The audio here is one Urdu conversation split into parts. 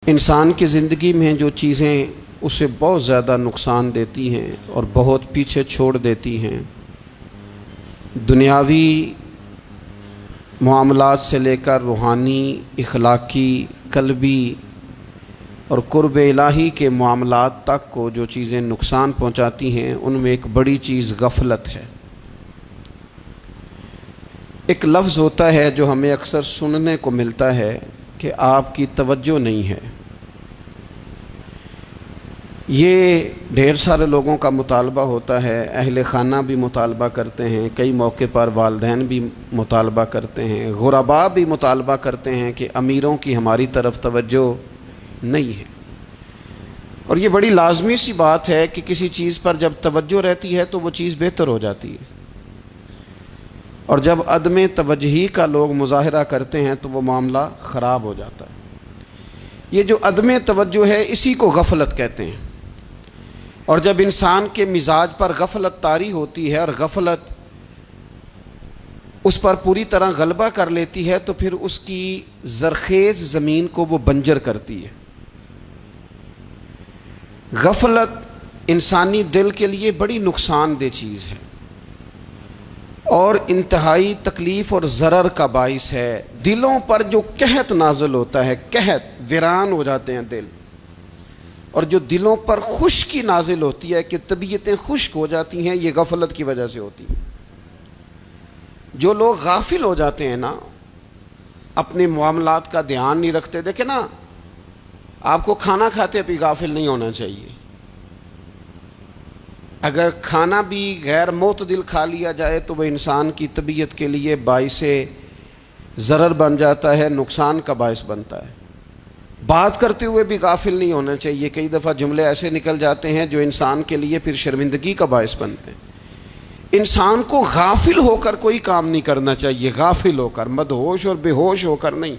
انسان کی زندگی میں جو چیزیں اسے بہت زیادہ نقصان دیتی ہیں اور بہت پیچھے چھوڑ دیتی ہیں، دنیاوی معاملات سے لے کر روحانی، اخلاقی، قلبی اور قرب الہی کے معاملات تک کو جو چیزیں نقصان پہنچاتی ہیں، ان میں ایک بڑی چیز غفلت ہے۔ ایک لفظ ہوتا ہے جو ہمیں اکثر سننے کو ملتا ہے کہ آپ کی توجہ نہیں ہے۔ یہ ڈھیر سارے لوگوں کا مطالبہ ہوتا ہے، اہل خانہ بھی مطالبہ کرتے ہیں، کئی موقع پر والدین بھی مطالبہ کرتے ہیں، غرباء بھی مطالبہ کرتے ہیں کہ امیروں کی ہماری طرف توجہ نہیں ہے۔ اور یہ بڑی لازمی سی بات ہے کہ کسی چیز پر جب توجہ رہتی ہے تو وہ چیز بہتر ہو جاتی ہے، اور جب عدم توجہی کا لوگ مظاہرہ کرتے ہیں تو وہ معاملہ خراب ہو جاتا ہے۔ یہ جو عدم توجہ ہے اسی کو غفلت کہتے ہیں، اور جب انسان کے مزاج پر غفلت طاری ہوتی ہے اور غفلت اس پر پوری طرح غلبہ کر لیتی ہے تو پھر اس کی زرخیز زمین کو وہ بنجر کرتی ہے۔ غفلت انسانی دل کے لیے بڑی نقصان دہ چیز ہے اور انتہائی تکلیف اور ضرر کا باعث ہے۔ دلوں پر جو قحط نازل ہوتا ہے، قحط، ویران ہو جاتے ہیں دل، اور جو دلوں پر خشکی نازل ہوتی ہے کہ طبیعتیں خشک ہو جاتی ہیں، یہ غفلت کی وجہ سے ہوتی ہے۔ جو لوگ غافل ہو جاتے ہیں نا، اپنے معاملات کا دھیان نہیں رکھتے، دیکھیں نا، آپ کو کھانا کھاتے بھی غافل نہیں ہونا چاہیے۔ اگر کھانا بھی غیر معتدل کھا لیا جائے تو وہ انسان کی طبیعت کے لیے باعث ضرر بن جاتا ہے، نقصان کا باعث بنتا ہے۔ بات کرتے ہوئے بھی غافل نہیں ہونا چاہیے، کئی دفعہ جملے ایسے نکل جاتے ہیں جو انسان کے لیے پھر شرمندگی کا باعث بنتے ہیں۔ انسان کو غافل ہو کر کوئی کام نہیں کرنا چاہیے، غافل ہو کر، مدہوش اور بے ہوش ہو کر نہیں۔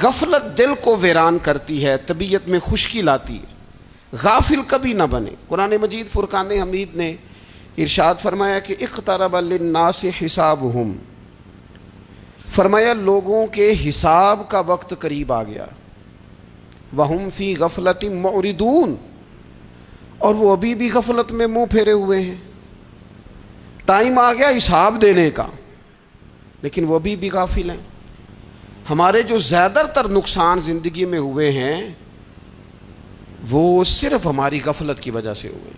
غفلت دل کو ویران کرتی ہے، طبیعت میں خشکی لاتی ہے۔ غافل کبھی نہ بنے۔ قرآن مجید فرقان حمید نے ارشاد فرمایا کہ اقترب للناس حسابہم، فرمایا لوگوں کے حساب کا وقت قریب آ گیا، وہم فی غفلۃ معرضون، اور وہ ابھی بھی غفلت میں منہ پھیرے ہوئے ہیں۔ ٹائم آ گیا حساب دینے کا، لیکن وہ ابھی بھی غافل ہیں۔ ہمارے جو زیادہ تر نقصان زندگی میں ہوئے ہیں وہ صرف ہماری غفلت کی وجہ سے ہوئے۔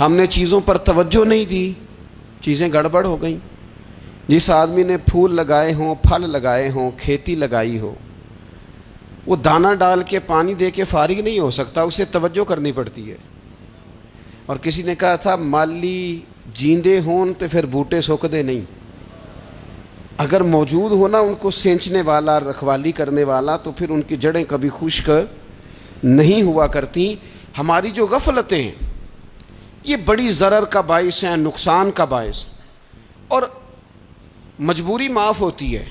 ہم نے چیزوں پر توجہ نہیں دی، چیزیں گڑبڑ ہو گئیں۔ جس آدمی نے پھول لگائے ہوں، پھل لگائے ہوں، کھیتی لگائی ہو، وہ دانہ ڈال کے پانی دے کے فارغ نہیں ہو سکتا، اسے توجہ کرنی پڑتی ہے۔ اور کسی نے کہا تھا مالی جیندے ہون تو پھر بوٹے سوکھدے نہیں۔ اگر موجود ہونا ان کو سینچنے والا، رکھوالی کرنے والا، تو پھر ان کی جڑیں کبھی خشک نہیں ہوا کرتی۔ ہماری جو غفلتیں ہیں یہ بڑی ضرر کا باعث ہیں، نقصان کا باعث، اور مجبوری معاف ہوتی ہے،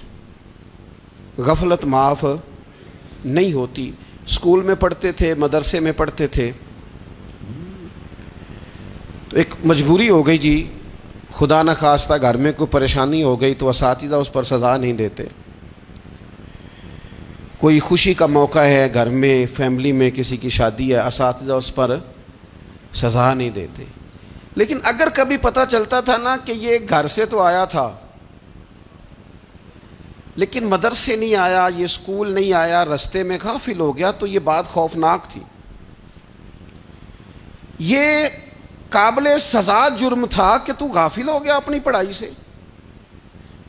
غفلت معاف نہیں ہوتی۔ اسکول میں پڑھتے تھے، مدرسے میں پڑھتے تھے، تو ایک مجبوری ہو گئی جی، خدا نہ خواستہ گھر میں کوئی پریشانی ہو گئی تو اساتذہ اس پر سزا نہیں دیتے۔ کوئی خوشی کا موقع ہے گھر میں، فیملی میں کسی کی شادی ہے، اساتذہ اس پر سزا نہیں دیتے۔ لیکن اگر کبھی پتہ چلتا تھا نا کہ یہ گھر سے تو آیا تھا لیکن مدرسے نہیں آیا، یہ اسکول نہیں آیا، رستے میں غافل ہو گیا، تو یہ بات خوفناک تھی۔ یہ قابل سزا جرم تھا کہ تو غافل ہو گیا اپنی پڑھائی سے،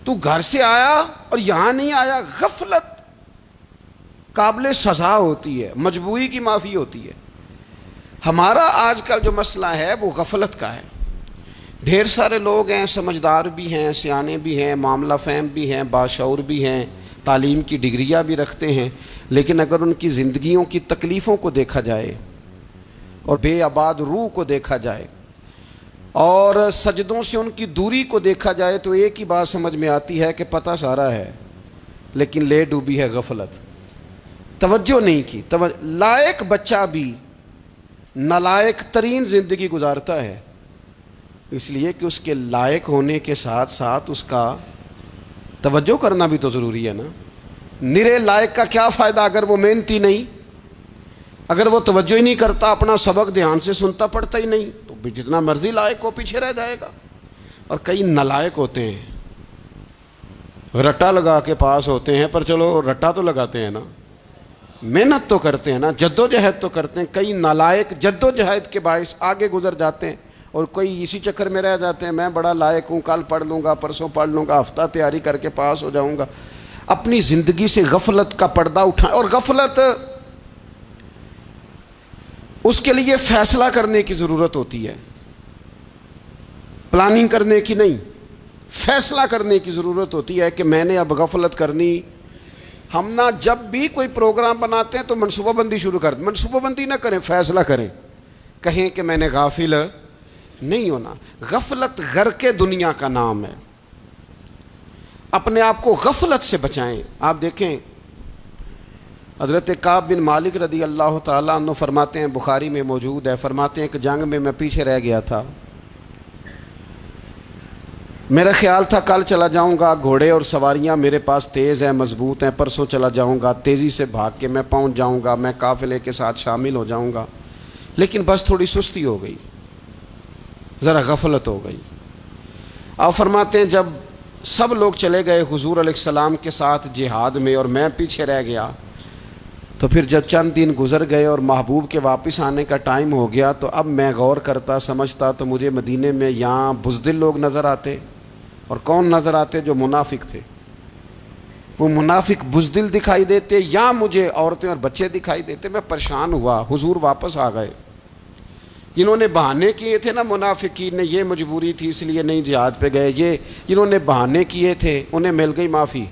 تو گھر سے آیا اور یہاں نہیں آیا۔ غفلت قابل سزا ہوتی ہے، مجبوری کی معافی ہوتی ہے۔ ہمارا آج کل جو مسئلہ ہے وہ غفلت کا ہے۔ ڈھیر سارے لوگ ہیں، سمجھدار بھی ہیں، سیانے بھی ہیں، معاملہ فہم بھی ہیں، باشعور بھی ہیں، تعلیم کی ڈگریاں بھی رکھتے ہیں، لیکن اگر ان کی زندگیوں کی تکلیفوں کو دیکھا جائے اور بے آباد روح کو دیکھا جائے اور سجدوں سے ان کی دوری کو دیکھا جائے تو ایک ہی بات سمجھ میں آتی ہے کہ پتہ سارا ہے لیکن لے ڈوبی ہے غفلت، توجہ نہیں کی۔ لائق بچہ بھی نالائق ترین زندگی گزارتا ہے، اس لیے کہ اس کے لائق ہونے کے ساتھ ساتھ اس کا توجہ کرنا بھی تو ضروری ہے نا۔ نرے لائق کا کیا فائدہ اگر وہ محنتی نہیں، اگر وہ توجہ ہی نہیں کرتا، اپنا سبق دھیان سے سنتا پڑھتا ہی نہیں، تو جتنا مرضی لائق ہو پیچھے رہ جائے گا۔ اور کئی نالائق ہوتے ہیں، رٹا لگا کے پاس ہوتے ہیں، پر چلو رٹا تو لگاتے ہیں نا، محنت تو کرتے ہیں نا، جد و جہد تو کرتے ہیں۔ کئی نالائق جد و جہد کے باعث آگے گزر جاتے ہیں، اور کوئی اسی چکر میں رہ جاتے ہیں، میں بڑا لائق ہوں، کل پڑھ لوں گا، پرسوں پڑھ لوں گا، ہفتہ تیاری کر کے پاس ہو جاؤں گا۔ اپنی زندگی سے غفلت کا پردہ اٹھائیں، اور غفلت اس کے لیے فیصلہ کرنے کی ضرورت ہوتی ہے، پلاننگ کرنے کی نہیں، فیصلہ کرنے کی ضرورت ہوتی ہے کہ میں نے اب غفلت کرنی۔ ہم نہ جب بھی کوئی پروگرام بناتے ہیں تو منصوبہ بندی شروع کر دیں، منصوبہ بندی نہ کریں، فیصلہ کریں، کہیں کہ میں نے غافل نہیں ہونا۔ غفلت غرق دنیا کا نام ہے، اپنے آپ کو غفلت سے بچائیں۔ آپ دیکھیں حضرت کعب بن مالک رضی اللہ تعالیٰ عنہ فرماتے ہیں، بخاری میں موجود ہے، فرماتے ہیں کہ جنگ میں پیچھے رہ گیا تھا، میرا خیال تھا کل چلا جاؤں گا، گھوڑے اور سواریاں میرے پاس تیز ہیں، مضبوط ہیں، پرسوں چلا جاؤں گا، تیزی سے بھاگ کے میں پہنچ جاؤں گا، میں قافلے کے ساتھ شامل ہو جاؤں گا، لیکن بس تھوڑی سستی ہو گئی، ذرا غفلت ہو گئی۔ آپ فرماتے ہیں جب سب لوگ چلے گئے حضور علیہ السلام کے ساتھ جہاد میں اور میں پیچھے رہ گیا، تو پھر جب چند دن گزر گئے اور محبوب کے واپس آنے کا ٹائم ہو گیا، تو اب میں غور کرتا سمجھتا تو مجھے مدینے میں یہاں بزدل لوگ نظر آتے، اور کون نظر آتے؟ جو منافق تھے، وہ منافق بزدل دکھائی دیتے، یا مجھے عورتیں اور بچے دکھائی دیتے۔ میں پریشان ہوا، حضور واپس آ گئے۔ جنہوں نے بہانے کیے تھے نا منافقین نے، یہ مجبوری تھی اس لیے نہیں جہاد پہ گئے، یہ جنہوں نے بہانے کیے تھے انہیں مل گئی معافی،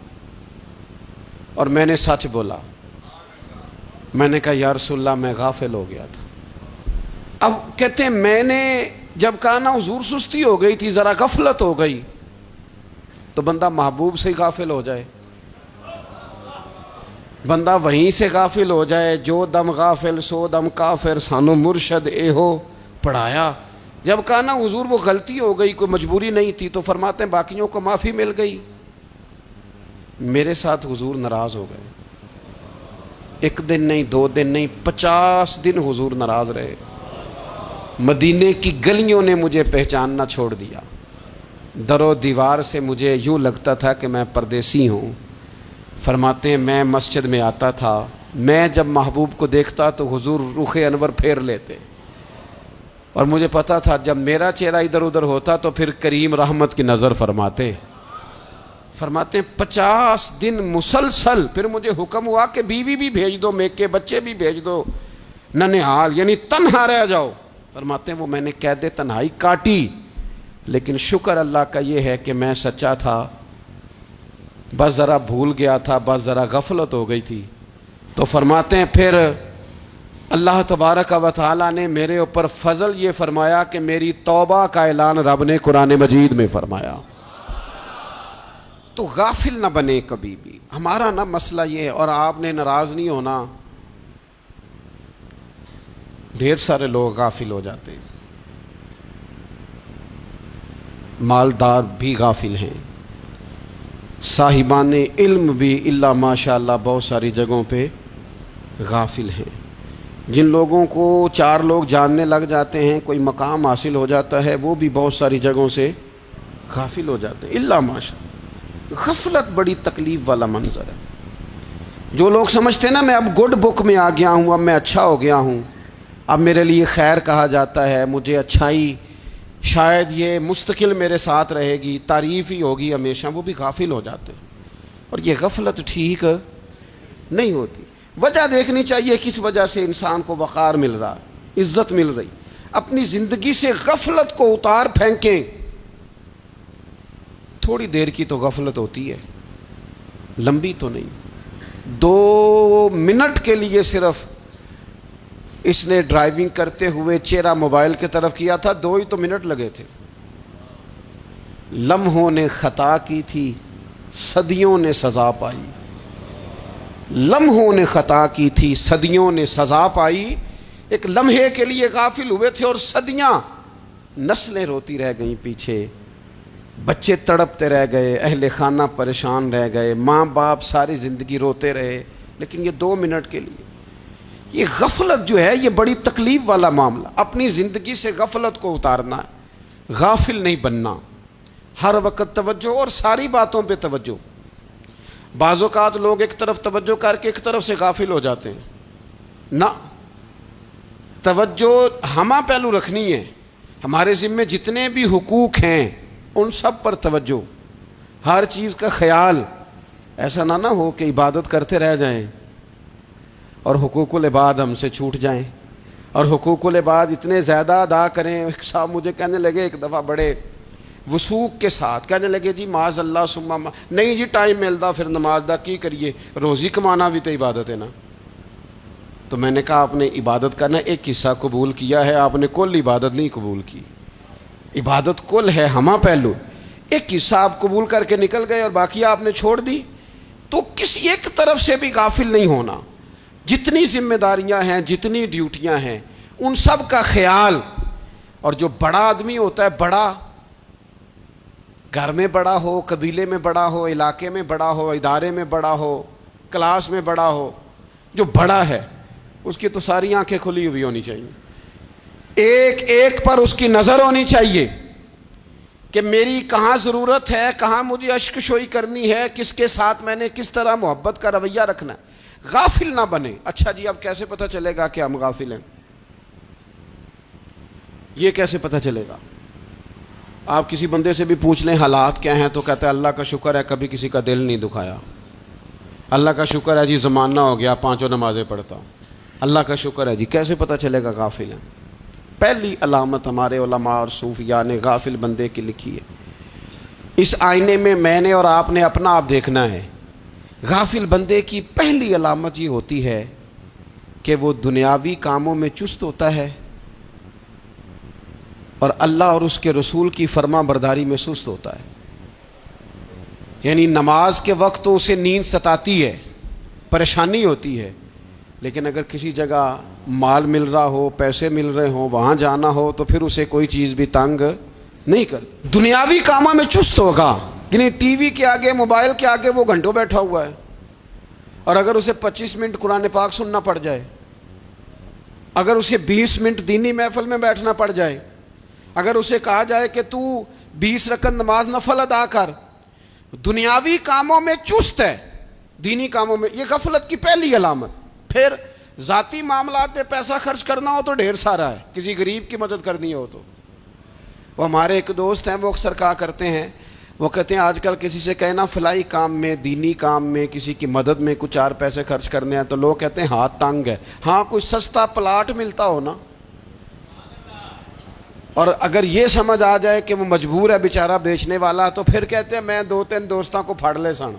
اور میں نے سچ بولا، میں نے کہا یا رسول اللہ میں غافل ہو گیا تھا۔ اب کہتے ہیں میں نے جب کہا نا حضور سستی ہو گئی تھی، ذرا غفلت ہو گئی، تو بندہ محبوب سے ہی غافل ہو جائے، بندہ وہیں سے غافل ہو جائے۔ جو دم غافل سو دم کافر، سانو مرشد اے ہو پڑھایا۔ جب کہا نا حضور وہ غلطی ہو گئی، کوئی مجبوری نہیں تھی، تو فرماتے ہیں باقیوں کو معافی مل گئی، میرے ساتھ حضور ناراض ہو گئے۔ ایک دن نہیں، 2 دن نہیں، 50 دن حضور ناراض رہے۔ مدینے کی گلیوں نے مجھے پہچاننا چھوڑ دیا، در و دیوار سے مجھے یوں لگتا تھا کہ میں پردیسی ہوں۔ فرماتے ہیں میں مسجد میں آتا تھا، میں جب محبوب کو دیکھتا تو حضور رخ انور پھیر لیتے، اور مجھے پتا تھا جب میرا چہرہ ادھر ادھر ہوتا تو پھر کریم رحمت کی نظر فرماتے۔ فرماتے ہیں 50 دن مسلسل، پھر مجھے حکم ہوا کہ بیوی بھی بھیج دو، میکے بچے بھی بھیج دو، ننہال یعنی تنہا رہ جاؤ۔ فرماتے ہیں وہ میں نے قید تنہائی کاٹی، لیکن شکر اللہ کا یہ ہے کہ میں سچا تھا، بس ذرا بھول گیا تھا، بس ذرا غفلت ہو گئی تھی۔ تو فرماتے ہیں پھر اللہ تبارک و تعالیٰ نے میرے اوپر فضل یہ فرمایا کہ میری توبہ کا اعلان رب نے قرآن مجید میں فرمایا۔ تو غافل نہ بنے کبھی بھی، ہمارا نا مسئلہ یہ ہے، اور آپ نے ناراض نہیں ہونا، ڈھیر سارے لوگ غافل ہو جاتے ہیں، مالدار بھی غافل ہیں، صاحبان علم بھی الا ماشاء اللہ بہت ساری جگہوں پہ غافل ہیں۔ جن لوگوں کو 4 لوگ جاننے لگ جاتے ہیں، کوئی مقام حاصل ہو جاتا ہے، وہ بھی بہت ساری جگہوں سے غافل ہو جاتے ہیں الا ماشاء اللہ۔ غفلت بڑی تکلیف والا منظر ہے۔ جو لوگ سمجھتے ہیں نا میں اب گڈ بک میں آ گیا ہوں، اب میں اچھا ہو گیا ہوں، اب میرے لیے خیر کہا جاتا ہے، مجھے اچھائی شاید یہ مستقل میرے ساتھ رہے گی، تعریف ہی ہوگی ہمیشہ، وہ بھی غافل ہو جاتے ہیں۔ اور یہ غفلت ٹھیک نہیں ہوتی۔ وجہ دیکھنی چاہیے کس وجہ سے انسان کو وقار مل رہا، عزت مل رہی۔ اپنی زندگی سے غفلت کو اتار پھینکیں۔ تھوڑی دیر کی تو غفلت ہوتی ہے، لمبی تو نہیں۔ 2 منٹ کے لیے صرف اس نے ڈرائیونگ کرتے ہوئے چہرہ موبائل کی طرف کیا تھا، 2 ہی تو منٹ لگے تھے۔ لمحوں نے خطا کی تھی، صدیوں نے سزا پائی۔ لمحوں نے خطا کی تھی، صدیوں نے سزا پائی۔ ایک لمحے کے لیے غافل ہوئے تھے اور صدیاں، نسلیں روتی رہ گئیں پیچھے۔ بچے تڑپتے رہ گئے، اہل خانہ پریشان رہ گئے، ماں باپ ساری زندگی روتے رہے، لیکن یہ 2 منٹ کے لیے یہ غفلت جو ہے یہ بڑی تکلیف والا معاملہ. اپنی زندگی سے غفلت کو اتارنا ہے، غافل نہیں بننا، ہر وقت توجہ اور ساری باتوں پہ توجہ. بعض اوقات لوگ ایک طرف توجہ کر کے ایک طرف سے غافل ہو جاتے ہیں. نہ، توجہ ہمہ پہلو رکھنی ہے. ہمارے ذمے جتنے بھی حقوق ہیں ان سب پر توجہ، ہر چیز کا خیال. ایسا نہ ہو کہ عبادت کرتے رہ جائیں اور حقوق العباد ہم سے چھوٹ جائیں، اور حقوق العباد اتنے زیادہ ادا کریں. صاحب مجھے کہنے لگے ایک دفعہ بڑے وثوق کے ساتھ کہنے لگے جی معاذ اللہ سما نہیں جی ٹائم ملتا پھر نماز دا کی کریے، روزی کمانا بھی تو عبادت ہے نا. تو میں نے کہا آپ نے عبادت کرنا ایک حصہ قبول کیا ہے، آپ نے کل عبادت نہیں قبول کی. عبادت کل ہے، ہمہ پہلو. ایک حصہ آپ قبول کر کے نکل گئے اور باقی آپ نے چھوڑ دی. تو کسی ایک طرف سے بھی غافل نہیں ہونا. جتنی ذمہ داریاں ہیں، جتنی ڈیوٹیاں ہیں، ان سب کا خیال. اور جو بڑا آدمی ہوتا ہے، بڑا گھر میں بڑا ہو، قبیلے میں بڑا ہو، علاقے میں بڑا ہو، ادارے میں بڑا ہو، کلاس میں بڑا ہو، جو بڑا ہے اس کی تو ساری آنکھیں کھلی ہوئی ہونی چاہیے. ایک ایک پر اس کی نظر ہونی چاہیے کہ میری کہاں ضرورت ہے، کہاں مجھے اشک شوئی کرنی ہے، کس کے ساتھ میں نے کس طرح محبت کا رویہ رکھنا ہے. غافل نہ بنے. اچھا جی اب کیسے پتہ چلے گا کہ ہم غافل ہیں؟ یہ کیسے پتہ چلے گا؟ آپ کسی بندے سے بھی پوچھ لیں حالات کیا ہیں تو کہتا ہے اللہ کا شکر ہے کبھی کسی کا دل نہیں دکھایا، اللہ کا شکر ہے جی زمانہ ہو گیا 5 نمازیں پڑھتا ہوں، اللہ کا شکر ہے جی. کیسے پتہ چلے گا غافل ہیں؟ پہلی علامت ہمارے علماء اور صوفیاء نے غافل بندے کی لکھی ہے. اس آئینے میں نے اور آپ نے اپنا آپ دیکھنا ہے. غافل بندے کی پہلی علامت یہ ہوتی ہے کہ وہ دنیاوی کاموں میں چست ہوتا ہے اور اللہ اور اس کے رسول کی فرما برداری میں سست ہوتا ہے. یعنی نماز کے وقت تو اسے نیند ستاتی ہے، پریشانی ہوتی ہے، لیکن اگر کسی جگہ مال مل رہا ہو، پیسے مل رہے ہوں، وہاں جانا ہو تو پھر اسے کوئی چیز بھی تنگ نہیں کر. دنیاوی کاموں میں چست ہوگا، یعنی ٹی وی کے آگے، موبائل کے آگے وہ گھنٹوں بیٹھا ہوا ہے. اور اگر اسے 25 منٹ قرآن پاک سننا پڑ جائے، اگر اسے 20 منٹ دینی محفل میں بیٹھنا پڑ جائے، اگر اسے کہا جائے کہ تو 20 رکعت نماز نفل ادا کر، دنیاوی کاموں میں چست ہے، دینی کاموں میں، یہ غفلت کی پہلی علامت. پھر ذاتی معاملات پہ پیسہ خرچ کرنا ہو تو ڈھیر سارا ہے، کسی غریب کی مدد کرنی ہو تو. وہ ہمارے ایک دوست ہیں، وہ اکثر کہا کرتے ہیں، وہ کہتے ہیں آج کل کسی سے کہنا فلائی کام میں، دینی کام میں، کسی کی مدد میں کچھ 4 پیسے خرچ کرنے ہیں تو لوگ کہتے ہیں ہاتھ تنگ ہے. ہاں کوئی سستا پلاٹ ملتا ہو نا، اور اگر یہ سمجھ آ جائے کہ وہ مجبور ہے بیچارہ بیچنے والا، تو پھر کہتے ہیں میں 2-3 دوستوں کو پھاڑ لے سن.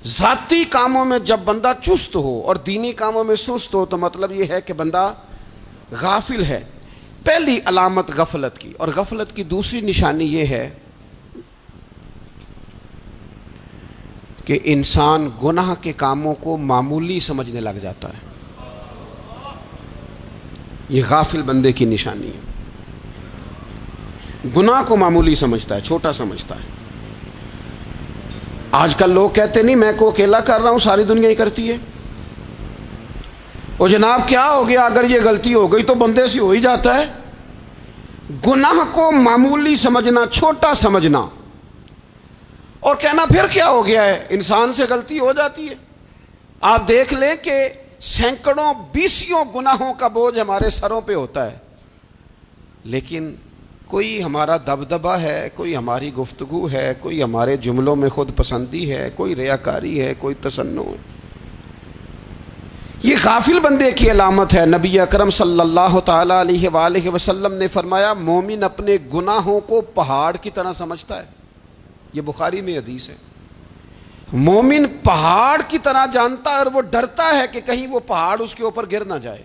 ذاتی کاموں میں جب بندہ چست ہو اور دینی کاموں میں سست ہو تو مطلب یہ ہے کہ بندہ غافل ہے. پہلی علامت غفلت کی. اور غفلت کی دوسری نشانی یہ ہے کہ انسان گناہ کے کاموں کو معمولی سمجھنے لگ جاتا ہے. یہ غافل بندے کی نشانی ہے. گناہ کو معمولی سمجھتا ہے، چھوٹا سمجھتا ہے. آج کل لوگ کہتے نہیں میں کو اکیلا کر رہا ہوں، ساری دنیا ہی کرتی ہے. اور جناب کیا ہو گیا اگر یہ غلطی ہو گئی تو بندے سے ہو ہی جاتا ہے. گناہ کو معمولی سمجھنا، چھوٹا سمجھنا اور کہنا پھر کیا ہو گیا ہے، انسان سے غلطی ہو جاتی ہے. آپ دیکھ لیں کہ سینکڑوں بیسیوں گناہوں کا بوجھ ہمارے سروں پہ ہوتا ہے، لیکن کوئی ہمارا دبدبہ ہے، کوئی ہماری گفتگو ہے، کوئی ہمارے جملوں میں خود پسندی ہے، کوئی ریاکاری ہے، کوئی تصنع ہے. یہ غافل بندے کی علامت ہے. نبی اکرم صلی اللہ تعالی علیہ وآلہ وسلم نے فرمایا مومن اپنے گناہوں کو پہاڑ کی طرح سمجھتا ہے. یہ بخاری میں حدیث ہے. مومن پہاڑ کی طرح جانتا ہے اور وہ ڈرتا ہے کہ کہیں وہ پہاڑ اس کے اوپر گر نہ جائے،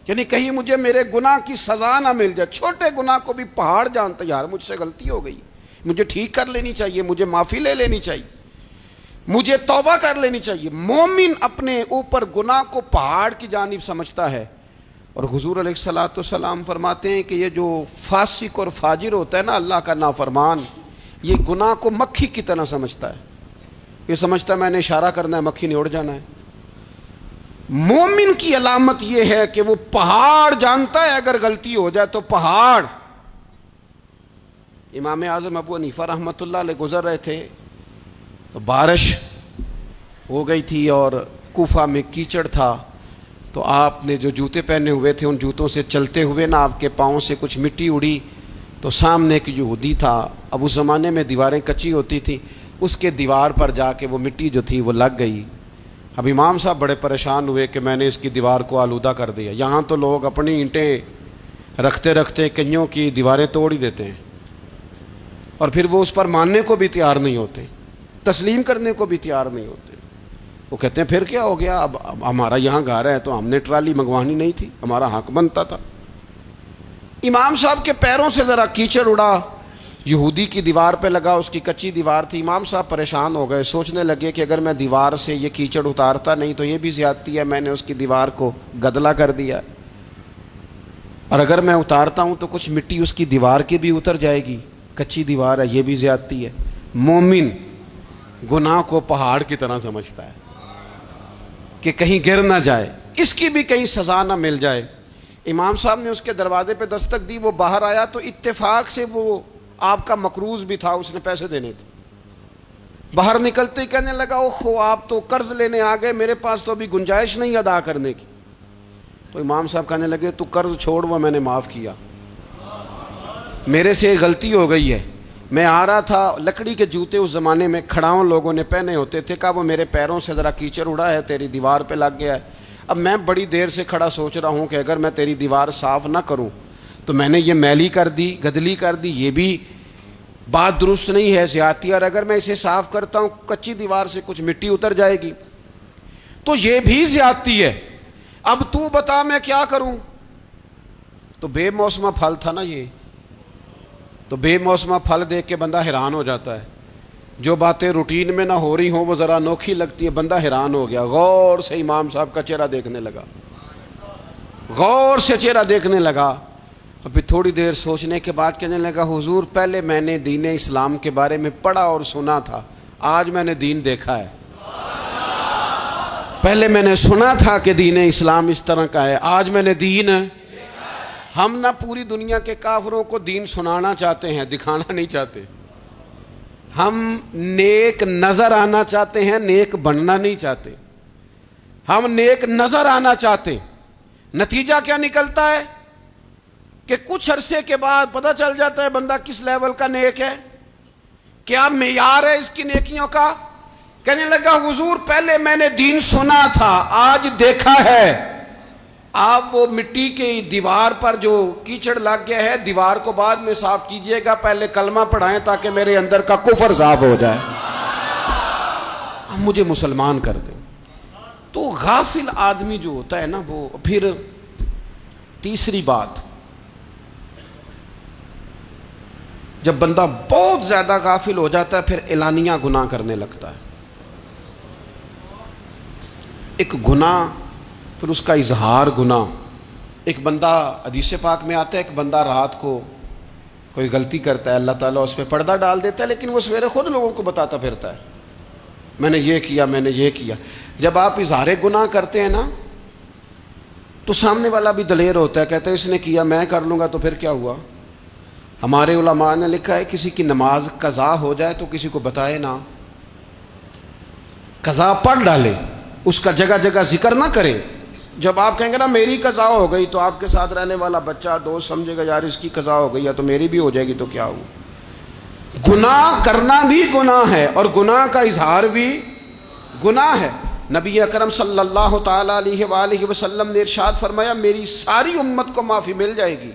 یعنی کہیں مجھے میرے گناہ کی سزا نہ مل جائے. چھوٹے گناہ کو بھی پہاڑ جانتا ہے، یار مجھ سے غلطی ہو گئی، مجھے ٹھیک کر لینی چاہیے، مجھے معافی لے لینی چاہیے، مجھے توبہ کر لینی چاہیے. مومن اپنے اوپر گناہ کو پہاڑ کی جانب سمجھتا ہے. اور حضور علیہ الصلوۃ والسلام فرماتے ہیں کہ یہ جو فاسق اور فاجر ہوتا ہے نا، اللہ کا نافرمان، یہ گناہ کو مکھی کی طرح سمجھتا ہے، یہ سمجھتا ہے میں نے اشارہ کرنا ہے مکھی نے اڑ جانا ہے۔ مومن کی علامت یہ ہے کہ وہ پہاڑ جانتا ہے اگر غلطی ہو جائے تو پہاڑ۔ امام اعظم ابو حنیفہ رحمۃ اللہ علیہ گزر رہے تھے تو بارش ہو گئی تھی اور کوفہ میں کیچڑ تھا، تو آپ نے جو جوتے پہنے ہوئے تھے ان جوتوں سے چلتے ہوئے نا آپ کے پاؤں سے کچھ مٹی اڑی، تو سامنے ایک یہودی تھا، اب اس زمانے میں دیواریں کچی ہوتی تھیں، اس کے دیوار پر جا کے وہ مٹی جو تھی وہ لگ گئی۔ اب امام صاحب بڑے پریشان ہوئے کہ میں نے اس کی دیوار کو آلودہ کر دیا۔ یہاں تو لوگ اپنی اینٹیں رکھتے رکھتے کئیوں کی دیواریں توڑ ہی دیتے ہیں، اور پھر وہ اس پر ماننے کو بھی تیار نہیں ہوتے، تسلیم کرنے کو بھی تیار نہیں ہوتے۔ وہ کہتے ہیں پھر کیا ہو گیا، اب ہمارا یہاں گھر ہے تو ہم نے ٹرالی منگوانی نہیں تھی، ہمارا حق بنتا تھا۔ امام صاحب کے پیروں سے ذرا کیچڑ اڑا، یہودی کی دیوار پہ لگا، اس کی کچی دیوار تھی۔ امام صاحب پریشان ہو گئے، سوچنے لگے کہ اگر میں دیوار سے یہ کیچڑ اتارتا نہیں تو یہ بھی زیادتی ہے، میں نے اس کی دیوار کو گدلا کر دیا، اور اگر میں اتارتا ہوں تو کچھ مٹی اس کی دیوار کی بھی اتر جائے گی، کچی دیوار ہے، یہ بھی زیادتی ہے۔ مومن گناہ کو پہاڑ کی طرح سمجھتا ہے کہ کہیں گر نہ جائے، اس کی بھی کہیں سزا نہ مل جائے۔ امام صاحب نے اس کے دروازے پہ دستک دی، وہ باہر آیا تو اتفاق سے وہ آپ کا مقروض بھی تھا، اس نے پیسے دینے تھے۔ باہر نکلتے ہی کہنے لگا اوہ آپ تو قرض لینے آ گئے، میرے پاس تو ابھی گنجائش نہیں ادا کرنے کی۔ تو امام صاحب کہنے لگے تو قرض چھوڑ، وہ میں نے معاف کیا، میرے سے غلطی ہو گئی ہے۔ میں آ رہا تھا، لکڑی کے جوتے اس زمانے میں کھڑاؤں لوگوں نے پہنے ہوتے تھے، کہا وہ میرے پیروں سے ذرا کیچڑ اڑا ہے، تیری دیوار پہ لگ گیا ہے۔ اب میں بڑی دیر سے کھڑا سوچ رہا ہوں کہ اگر میں تیری دیوار صاف نہ کروں تو میں نے یہ میلی کر دی، گدلی کر دی، یہ بھی بات درست نہیں ہے، زیادتی، اور اگر میں اسے صاف کرتا ہوں کچی دیوار سے کچھ مٹی اتر جائے گی تو یہ بھی زیادتی ہے، اب تو بتا میں کیا کروں۔ تو بے موسمہ پھل تھا نا یہ، تو بے موسمہ پھل دیکھ کے بندہ حیران ہو جاتا ہے، جو باتیں روٹین میں نہ ہو رہی ہوں وہ ذرا انوکھی لگتی ہے، بندہ حیران ہو گیا، غور سے امام صاحب کا چہرہ دیکھنے لگا، غور سے چہرہ دیکھنے لگا، اور پھر تھوڑی دیر سوچنے کے بعد کہنے لگا حضور پہلے میں نے دین اسلام کے بارے میں پڑھا اور سنا تھا، آج میں نے دین دیکھا ہے۔ پہلے میں نے سنا تھا کہ دین اسلام اس طرح کا ہے، آج میں نے دین۔ ہم نہ پوری دنیا کے کافروں کو دین سنانا چاہتے ہیں، دکھانا نہیں چاہتے، ہم نیک نظر آنا چاہتے ہیں، نیک بننا نہیں چاہتے، ہم نیک نظر آنا چاہتے۔ نتیجہ کیا نکلتا ہے کہ کچھ عرصے کے بعد پتہ چل جاتا ہے بندہ کس لیول کا نیک ہے، کیا معیار ہے اس کی نیکیوں کا۔ کہنے لگا حضور پہلے میں نے دین سنا تھا، آج دیکھا ہے۔ آپ وہ مٹی کی دیوار پر جو کیچڑ لگ گیا ہے، دیوار کو بعد میں صاف کیجئے گا، پہلے کلمہ پڑھائیں تاکہ میرے اندر کا کفر صاف ہو جائے، مجھے مسلمان کر دیں۔ تو غافل آدمی جو ہوتا ہے نا، وہ پھر تیسری بات، جب بندہ بہت زیادہ غافل ہو جاتا ہے پھر اعلانیہ گناہ کرنے لگتا ہے۔ ایک گناہ پھر اس کا اظہار گناہ۔ ایک بندہ، حدیث پاک میں آتا ہے، ایک بندہ رات کو کوئی غلطی کرتا ہے، اللہ تعالیٰ اس پہ پردہ ڈال دیتا ہے، لیکن وہ سویرے خود لوگوں کو بتاتا پھرتا ہے میں نے یہ کیا، میں نے یہ کیا۔ جب آپ اظہار گناہ کرتے ہیں نا تو سامنے والا بھی دلیر ہوتا ہے، کہتا ہے اس نے کیا میں کر لوں گا تو پھر کیا ہوا۔ ہمارے علماء نے لکھا ہے کسی کی نماز قضا ہو جائے تو کسی کو بتائے نہ، قضا پڑھ ڈالے، اس کا جگہ جگہ ذکر نہ کرے۔ جب آپ کہیں گے نا میری قضا ہو گئی تو آپ کے ساتھ رہنے والا بچہ دوست سمجھے گا یار اس کی قضا ہو گئی یا تو میری بھی ہو جائے گی تو کیا ہوا۔ گناہ کرنا بھی گناہ ہے اور گناہ کا اظہار بھی گناہ ہے۔ نبی اکرم صلی اللہ تعالیٰ علیہ وآلہ وسلم نے ارشاد فرمایا میری ساری امت کو معافی مل جائے گی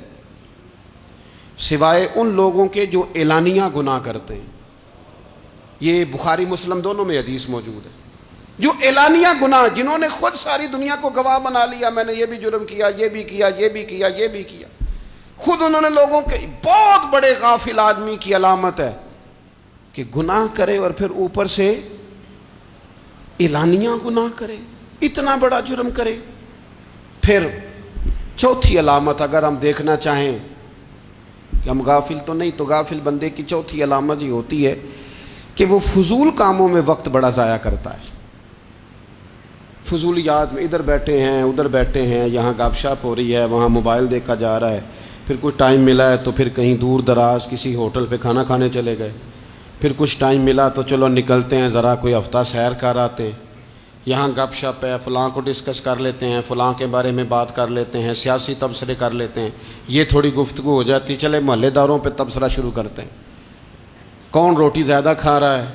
سوائے ان لوگوں کے جو اعلانیہ گناہ کرتے ہیں۔ یہ بخاری مسلم دونوں میں حدیث موجود ہے۔ جو اعلانیہ گناہ، جنہوں نے خود ساری دنیا کو گواہ بنا لیا، میں نے یہ بھی جرم کیا، یہ بھی کیا، یہ بھی کیا، یہ بھی کیا، خود انہوں نے لوگوں کے، بہت بڑے غافل آدمی کی علامت ہے کہ گناہ کرے اور پھر اوپر سے اعلانیہ گناہ کرے، اتنا بڑا جرم کرے۔ پھر چوتھی علامت اگر ہم دیکھنا چاہیں کہ ہم غافل تو نہیں. تو غافل بندے کی چوتھی علامت یہ ہوتی ہے کہ وہ فضول کاموں میں وقت بڑا ضائع کرتا ہے. فضولیات میں ادھر بیٹھے ہیں ادھر بیٹھے ہیں, یہاں گپ شپ ہو رہی ہے, وہاں موبائل دیکھا جا رہا ہے, پھر کچھ ٹائم ملا ہے تو پھر کہیں دور دراز کسی ہوٹل پہ کھانا کھانے چلے گئے, پھر کچھ ٹائم ملا تو چلو نکلتے ہیں ذرا کوئی ہفتہ سیر کر آتے ہیں, یہاں گپ شپ ہے, فلاں کو ڈسکس کر لیتے ہیں, فلاں کے بارے میں بات کر لیتے ہیں, سیاسی تبصرے کر لیتے ہیں, یہ تھوڑی گفتگو ہو جاتی, چلے محلے داروں پہ تبصرہ شروع کرتے ہیں, کون روٹی زیادہ کھا رہا ہے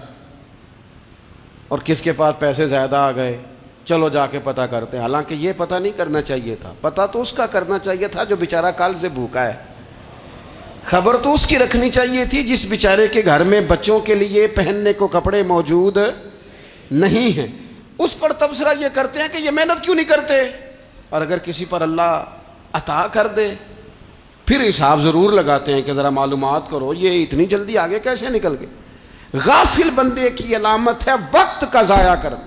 اور کس کے پاس پیسے زیادہ آ گئے, چلو جا کے پتہ کرتے ہیں. حالانکہ یہ پتہ نہیں کرنا چاہیے تھا, پتہ تو اس کا کرنا چاہیے تھا جو بیچارہ کل سے بھوکا ہے. خبر تو اس کی رکھنی چاہیے تھی جس بیچارے کے گھر میں بچوں کے لیے پہننے کو کپڑے موجود نہیں ہیں. اس پر تبصرہ یہ کرتے ہیں کہ یہ محنت کیوں نہیں کرتے, اور اگر کسی پر اللہ عطا کر دے پھر حساب ضرور لگاتے ہیں کہ ذرا معلومات کرو یہ اتنی جلدی آگے کیسے نکل گئے. غافل بندے کی علامت ہے وقت کا ضائع کرنا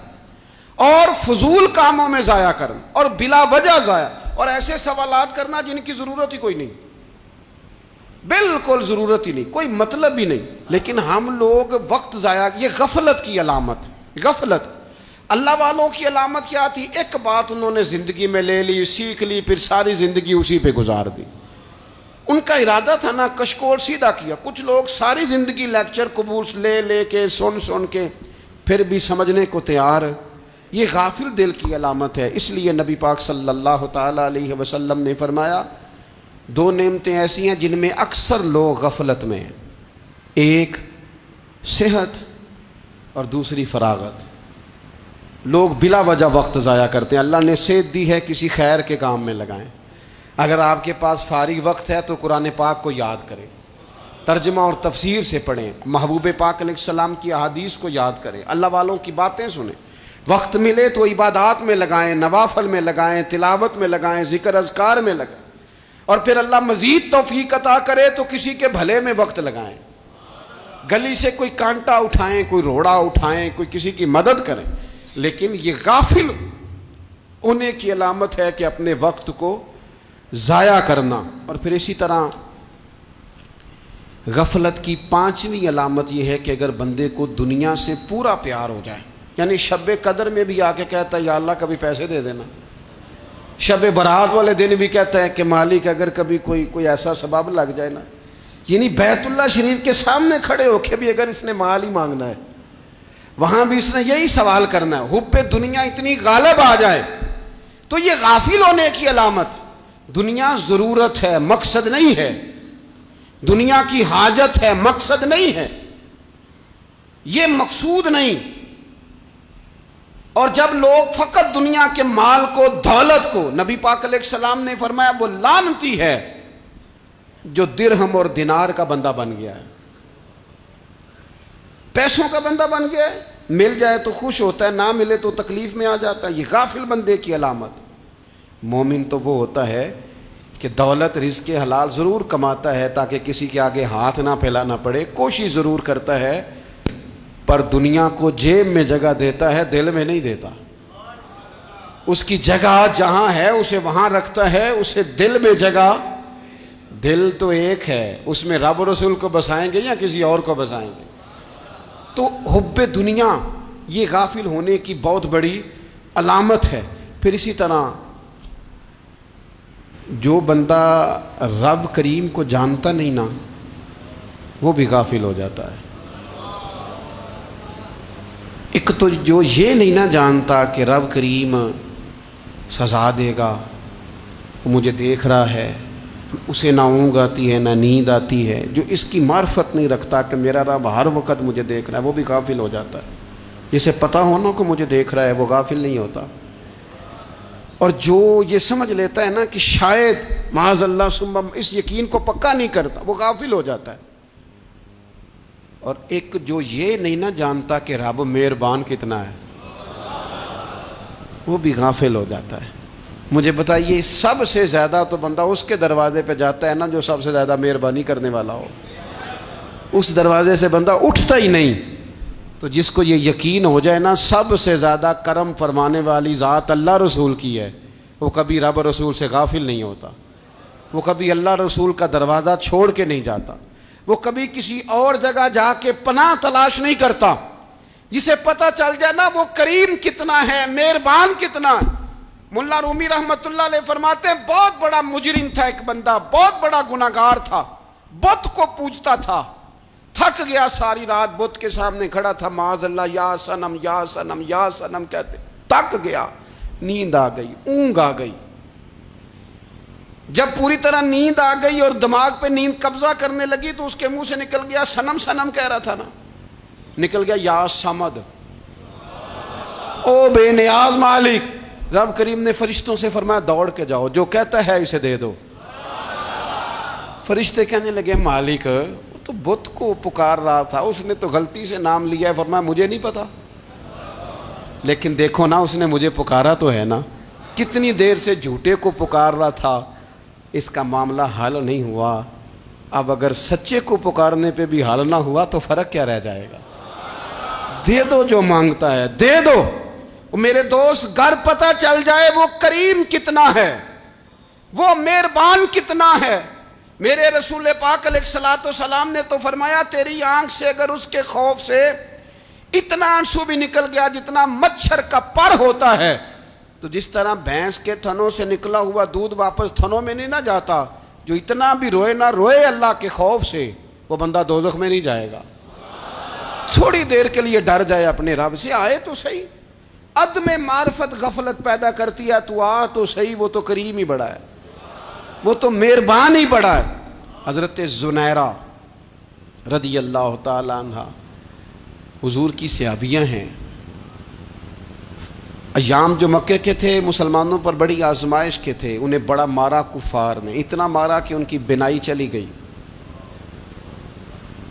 اور فضول کاموں میں ضائع کرنا اور بلا وجہ ضائع, اور ایسے سوالات کرنا جن کی ضرورت ہی کوئی نہیں, بالکل ضرورت ہی نہیں, کوئی مطلب ہی نہیں, لیکن ہم لوگ وقت ضائع. یہ غفلت کی علامت, غفلت. اللہ والوں کی علامت کیا تھی؟ ایک بات انہوں نے زندگی میں لے لی, سیکھ لی, پھر ساری زندگی اسی پہ گزار دی. ان کا ارادہ تھا نا کشکول سیدھا کیا. کچھ لوگ ساری زندگی لیکچر قبول لے لے کے سن کے پھر بھی سمجھنے کو تیار. یہ غافل دل کی علامت ہے. اس لیے نبی پاک صلی اللہ تعالی علیہ وسلم نے فرمایا دو نعمتیں ایسی ہیں جن میں اکثر لوگ غفلت میں ہیں, ایک صحت اور دوسری فراغت. لوگ بلا وجہ وقت ضائع کرتے ہیں. اللہ نے صحت دی ہے, کسی خیر کے کام میں لگائیں. اگر آپ کے پاس فارغ وقت ہے تو قرآن پاک کو یاد کریں, ترجمہ اور تفسیر سے پڑھیں, محبوب پاک علیہ السلام کی احادیث کو یاد کریں, اللہ والوں کی باتیں سنیں. وقت ملے تو عبادات میں لگائیں, نوافل میں لگائیں, تلاوت میں لگائیں, ذکر اذکار میں لگائیں, اور پھر اللہ مزید توفیق عطا کرے تو کسی کے بھلے میں وقت لگائیں. گلی سے کوئی کانٹا اٹھائیں, کوئی روڑا اٹھائیں, کوئی کسی کی مدد کریں. لیکن یہ غافل ہونے کی علامت ہے کہ اپنے وقت کو ضائع کرنا. اور پھر اسی طرح غفلت کی پانچویں علامت یہ ہے کہ اگر بندے کو دنیا سے پورا پیار ہو جائے, یعنی شب قدر میں بھی آ کے کہتا ہے یا اللہ کبھی پیسے دے دینا, شب برات والے دن بھی کہتا ہے کہ مالک اگر کبھی کوئی ایسا سبب لگ جائے نا, یعنی بیت اللہ شریف کے سامنے کھڑے ہو کے بھی اگر اس نے مال ہی مانگنا ہے وہاں بھی اس نے یہی سوال کرنا ہے, حب دنیا اتنی غالب آ جائے. تو یہ غافل ہونے کی علامت. دنیا ضرورت ہے, مقصد نہیں ہے. دنیا کی حاجت ہے, مقصد نہیں ہے. یہ مقصود نہیں. اور جب لوگ فقط دنیا کے مال کو, دولت کو, نبی پاک علیہ السلام نے فرمایا وہ لعنتی ہے جو درہم اور دینار کا بندہ بن گیا ہے, پیسوں کا بندہ بن گیا ہے. مل جائے تو خوش ہوتا ہے, نہ ملے تو تکلیف میں آ جاتا ہے. یہ غافل بندے کی علامت. مومن تو وہ ہوتا ہے کہ دولت رزق حلال ضرور کماتا ہے تاکہ کسی کے آگے ہاتھ نہ پھیلانا پڑے, کوشش ضرور کرتا ہے, پر دنیا کو جیب میں جگہ دیتا ہے, دل میں نہیں دیتا. اس کی جگہ جہاں ہے اسے وہاں رکھتا ہے, اسے دل میں جگہ. دل تو ایک ہے, اس میں رب و رسول کو بسائیں گے یا کسی اور کو بسائیں گے. تو حب دنیا یہ غافل ہونے کی بہت بڑی علامت ہے. پھر اسی طرح جو بندہ رب کریم کو جانتا نہیں نا وہ بھی غافل ہو جاتا ہے. ایک تو جو یہ نہیں نہ جانتا کہ رب کریم سزا دے گا, وہ مجھے دیکھ رہا ہے, اسے نہ اونگ آتی ہے نہ نیند آتی ہے, جو اس کی معرفت نہیں رکھتا کہ میرا رب ہر وقت مجھے دیکھ رہا ہے, وہ بھی غافل ہو جاتا ہے. جسے پتہ ہونا کہ مجھے دیکھ رہا ہے وہ غافل نہیں ہوتا. اور جو یہ سمجھ لیتا ہے نا کہ شاید معاذ اللہ ثم, اس یقین کو پکا نہیں کرتا, وہ غافل ہو جاتا ہے. اور ایک جو یہ نہیں نہ جانتا کہ رب مہربان کتنا ہے وہ بھی غافل ہو جاتا ہے. مجھے بتائیے سب سے زیادہ تو بندہ اس کے دروازے پہ جاتا ہے نا جو سب سے زیادہ مہربانی کرنے والا ہو, اس دروازے سے بندہ اٹھتا ہی نہیں. تو جس کو یہ یقین ہو جائے نا سب سے زیادہ کرم فرمانے والی ذات اللہ رسول کی ہے, وہ کبھی رب رسول سے غافل نہیں ہوتا. وہ کبھی اللہ رسول کا دروازہ چھوڑ کے نہیں جاتا، وہ کبھی کسی اور جگہ جا کے پناہ تلاش نہیں کرتا۔ جسے پتہ چل جائے نا وہ کریم کتنا ہے، مہربان کتنا ہے۔ ملا رومی رحمت اللہ علیہ فرماتے ہیں بہت بڑا مجرم تھا ایک بندہ، بہت بڑا گناہگار تھا، بت کو پوجتا تھا، تھک گیا، ساری رات بت کے سامنے کھڑا تھا، معاذ اللہ یا صنم یا صنم یا صنم کہتے، تھک گیا، نیند آ گئی، اونگ آ گئی۔ جب پوری طرح نیند آ گئی اور دماغ پہ نیند قبضہ کرنے لگی تو اس کے منہ سے نکل گیا، صنم صنم کہہ رہا تھا نا، نکل گیا یا صمد، او بے نیاز مالک۔ رب کریم نے فرشتوں سے فرمایا دوڑ کے جاؤ، جو کہتا ہے اسے دے دو۔ فرشتے کہنے لگے مالک وہ تو بت کو پکار رہا تھا، اس نے تو غلطی سے نام لیا ہے۔ فرمایا مجھے نہیں پتا، لیکن دیکھو نا اس نے مجھے پکارا تو ہے نا، کتنی دیر سے جھوٹے کو پکار رہا تھا، اس کا معاملہ حل نہیں ہوا، اب اگر سچے کو پکارنے پہ بھی حل نہ ہوا تو فرق کیا رہ جائے گا؟ دے دو جو مانگتا ہے، دے دو۔ میرے دوست گر پتہ چل جائے وہ کریم کتنا ہے، وہ مہربان کتنا ہے۔ میرے رسول پاک علیہ الصلوۃ والسلام نے تو فرمایا تیری آنکھ سے اگر اس کے خوف سے اتنا آنسو بھی نکل گیا جتنا مچھر کا پر ہوتا ہے، تو جس طرح بھینس کے تھنوں سے نکلا ہوا دودھ واپس تھنوں میں نہیں نہ جاتا، جو اتنا بھی روئے نہ روئے اللہ کے خوف سے، وہ بندہ دوزخ میں نہیں جائے گا۔ تھوڑی دیر کے لیے ڈر جائے اپنے رب سے، آئے تو صحیح۔ عدم معرفت غفلت پیدا کرتی ہے، تو آ تو صحیح، وہ تو کریم ہی بڑا ہے، وہ تو مہربان ہی بڑا ہے۔ حضرت زنیرہ رضی اللہ تعالی عنہ حضور کی صحابیاں ہیں۔ ایام جو مکے کے تھے مسلمانوں پر بڑی آزمائش کے تھے، انہیں بڑا مارا کفار نے، اتنا مارا کہ ان کی بینائی چلی گئی،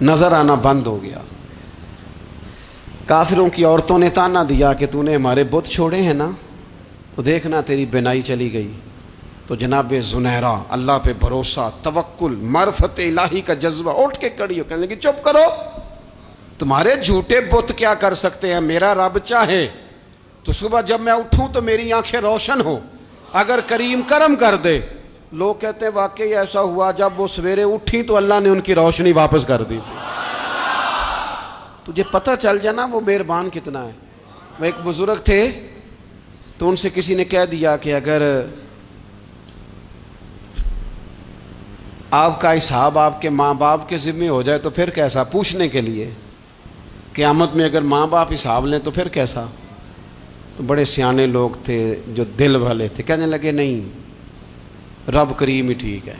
نظر آنا بند ہو گیا۔ کافروں کی عورتوں نے تانا دیا کہ تو نے ہمارے بت چھوڑے ہیں نا، تو دیکھنا تیری بینائی چلی گئی۔ تو جناب زنیرہ اللہ پہ بھروسہ، توکل، معرفت الہی کا جذبہ، اٹھ کے کھڑی ہو کہنے لگی چپ کرو، تمہارے جھوٹے بت کیا کر سکتے ہیں، میرا رب چاہے تو صبح جب میں اٹھوں تو میری آنکھیں روشن ہو، اگر کریم کرم کر دے۔ لوگ کہتے ہیں واقعی ایسا ہوا، جب وہ سویرے اٹھی تو اللہ نے ان کی روشنی واپس کر دی تھی۔ تجھے پتہ چل جانا وہ مہربان کتنا ہے۔ وہ ایک بزرگ تھے تو ان سے کسی نے کہہ دیا کہ اگر آپ کا حساب آپ کے ماں باپ کے ذمہ ہو جائے تو پھر کیسا، پوچھنے کے لیے قیامت میں اگر ماں باپ حساب لیں تو پھر کیسا۔ تو بڑے سیانے لوگ تھے جو دل والے تھے، کہنے لگے نہیں، رب کریم ہی ٹھیک ہے،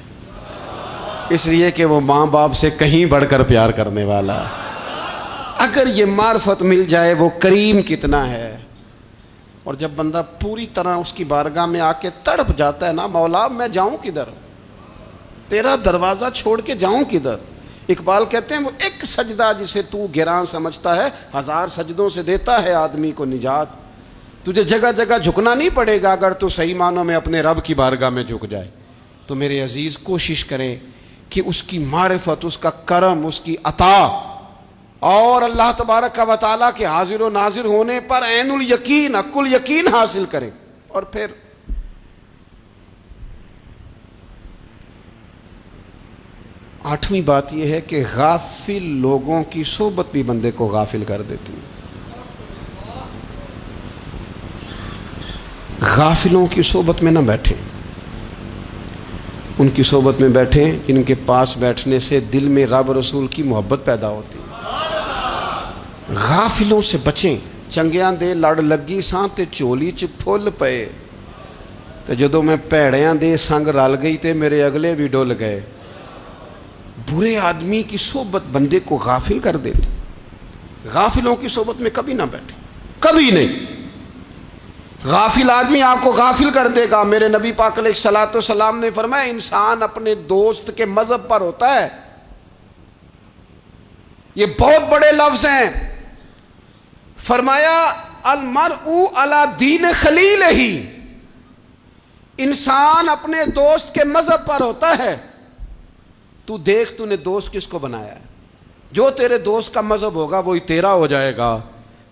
اس لیے کہ وہ ماں باپ سے کہیں بڑھ کر پیار کرنے والا ہے۔ اگر یہ معرفت مل جائے وہ کریم کتنا ہے، اور جب بندہ پوری طرح اس کی بارگاہ میں آ کے تڑپ جاتا ہے نا، مولا میں جاؤں کدھر، تیرا دروازہ چھوڑ کے جاؤں کدھر۔ اقبال کہتے ہیں وہ ایک سجدہ جسے تو گراں سمجھتا ہے، 1000 سجدوں سے دیتا ہے آدمی کو نجات۔ تجھے جگہ جگہ جھکنا نہیں پڑے گا اگر تو صحیح معنوں میں اپنے رب کی بارگاہ میں جھک جائے۔ تو میرے عزیز کوشش کریں کہ اس کی معرفت، اس کا کرم، اس کی عطا اور اللہ تبارک و تعالیٰ کے حاضر و ناظر ہونے پر عین الیقین، حق الیقین حاصل کریں۔ اور پھر آٹھویں بات یہ ہے کہ غافل لوگوں کی صحبت بھی بندے کو غافل کر دیتی ہے۔ غافلوں کی صحبت میں نہ بیٹھیں، ان کی صحبت میں بیٹھیں جن کے پاس بیٹھنے سے دل میں رب رسول کی محبت پیدا ہوتی ہے۔ غافلوں سے بچیں۔ چنگیاں دے لڑ لگی ساں تے چولی چ پھل پئے، تے جدوں میں پیڑیاں دے سنگ رل گئی تے میرے اگلے بھی ڈول گئے۔ برے آدمی کی صحبت بندے کو غافل کر دیتی۔ غافلوں کی صحبت میں کبھی نہ بیٹھیں، کبھی نہیں۔ غافل آدمی آپ کو غافل کر دے گا۔ میرے نبی پاک علیہ الصلوۃ والسلام نے فرمایا انسان اپنے دوست کے مذہب پر ہوتا ہے۔ یہ بہت بڑے لفظ ہیں۔ فرمایا المرء علی دین خلیلہ، انسان اپنے دوست کے مذہب پر ہوتا ہے۔ تو دیکھ تو نے دوست کس کو بنایا ہے، جو تیرے دوست کا مذہب ہوگا وہی تیرا ہو جائے گا۔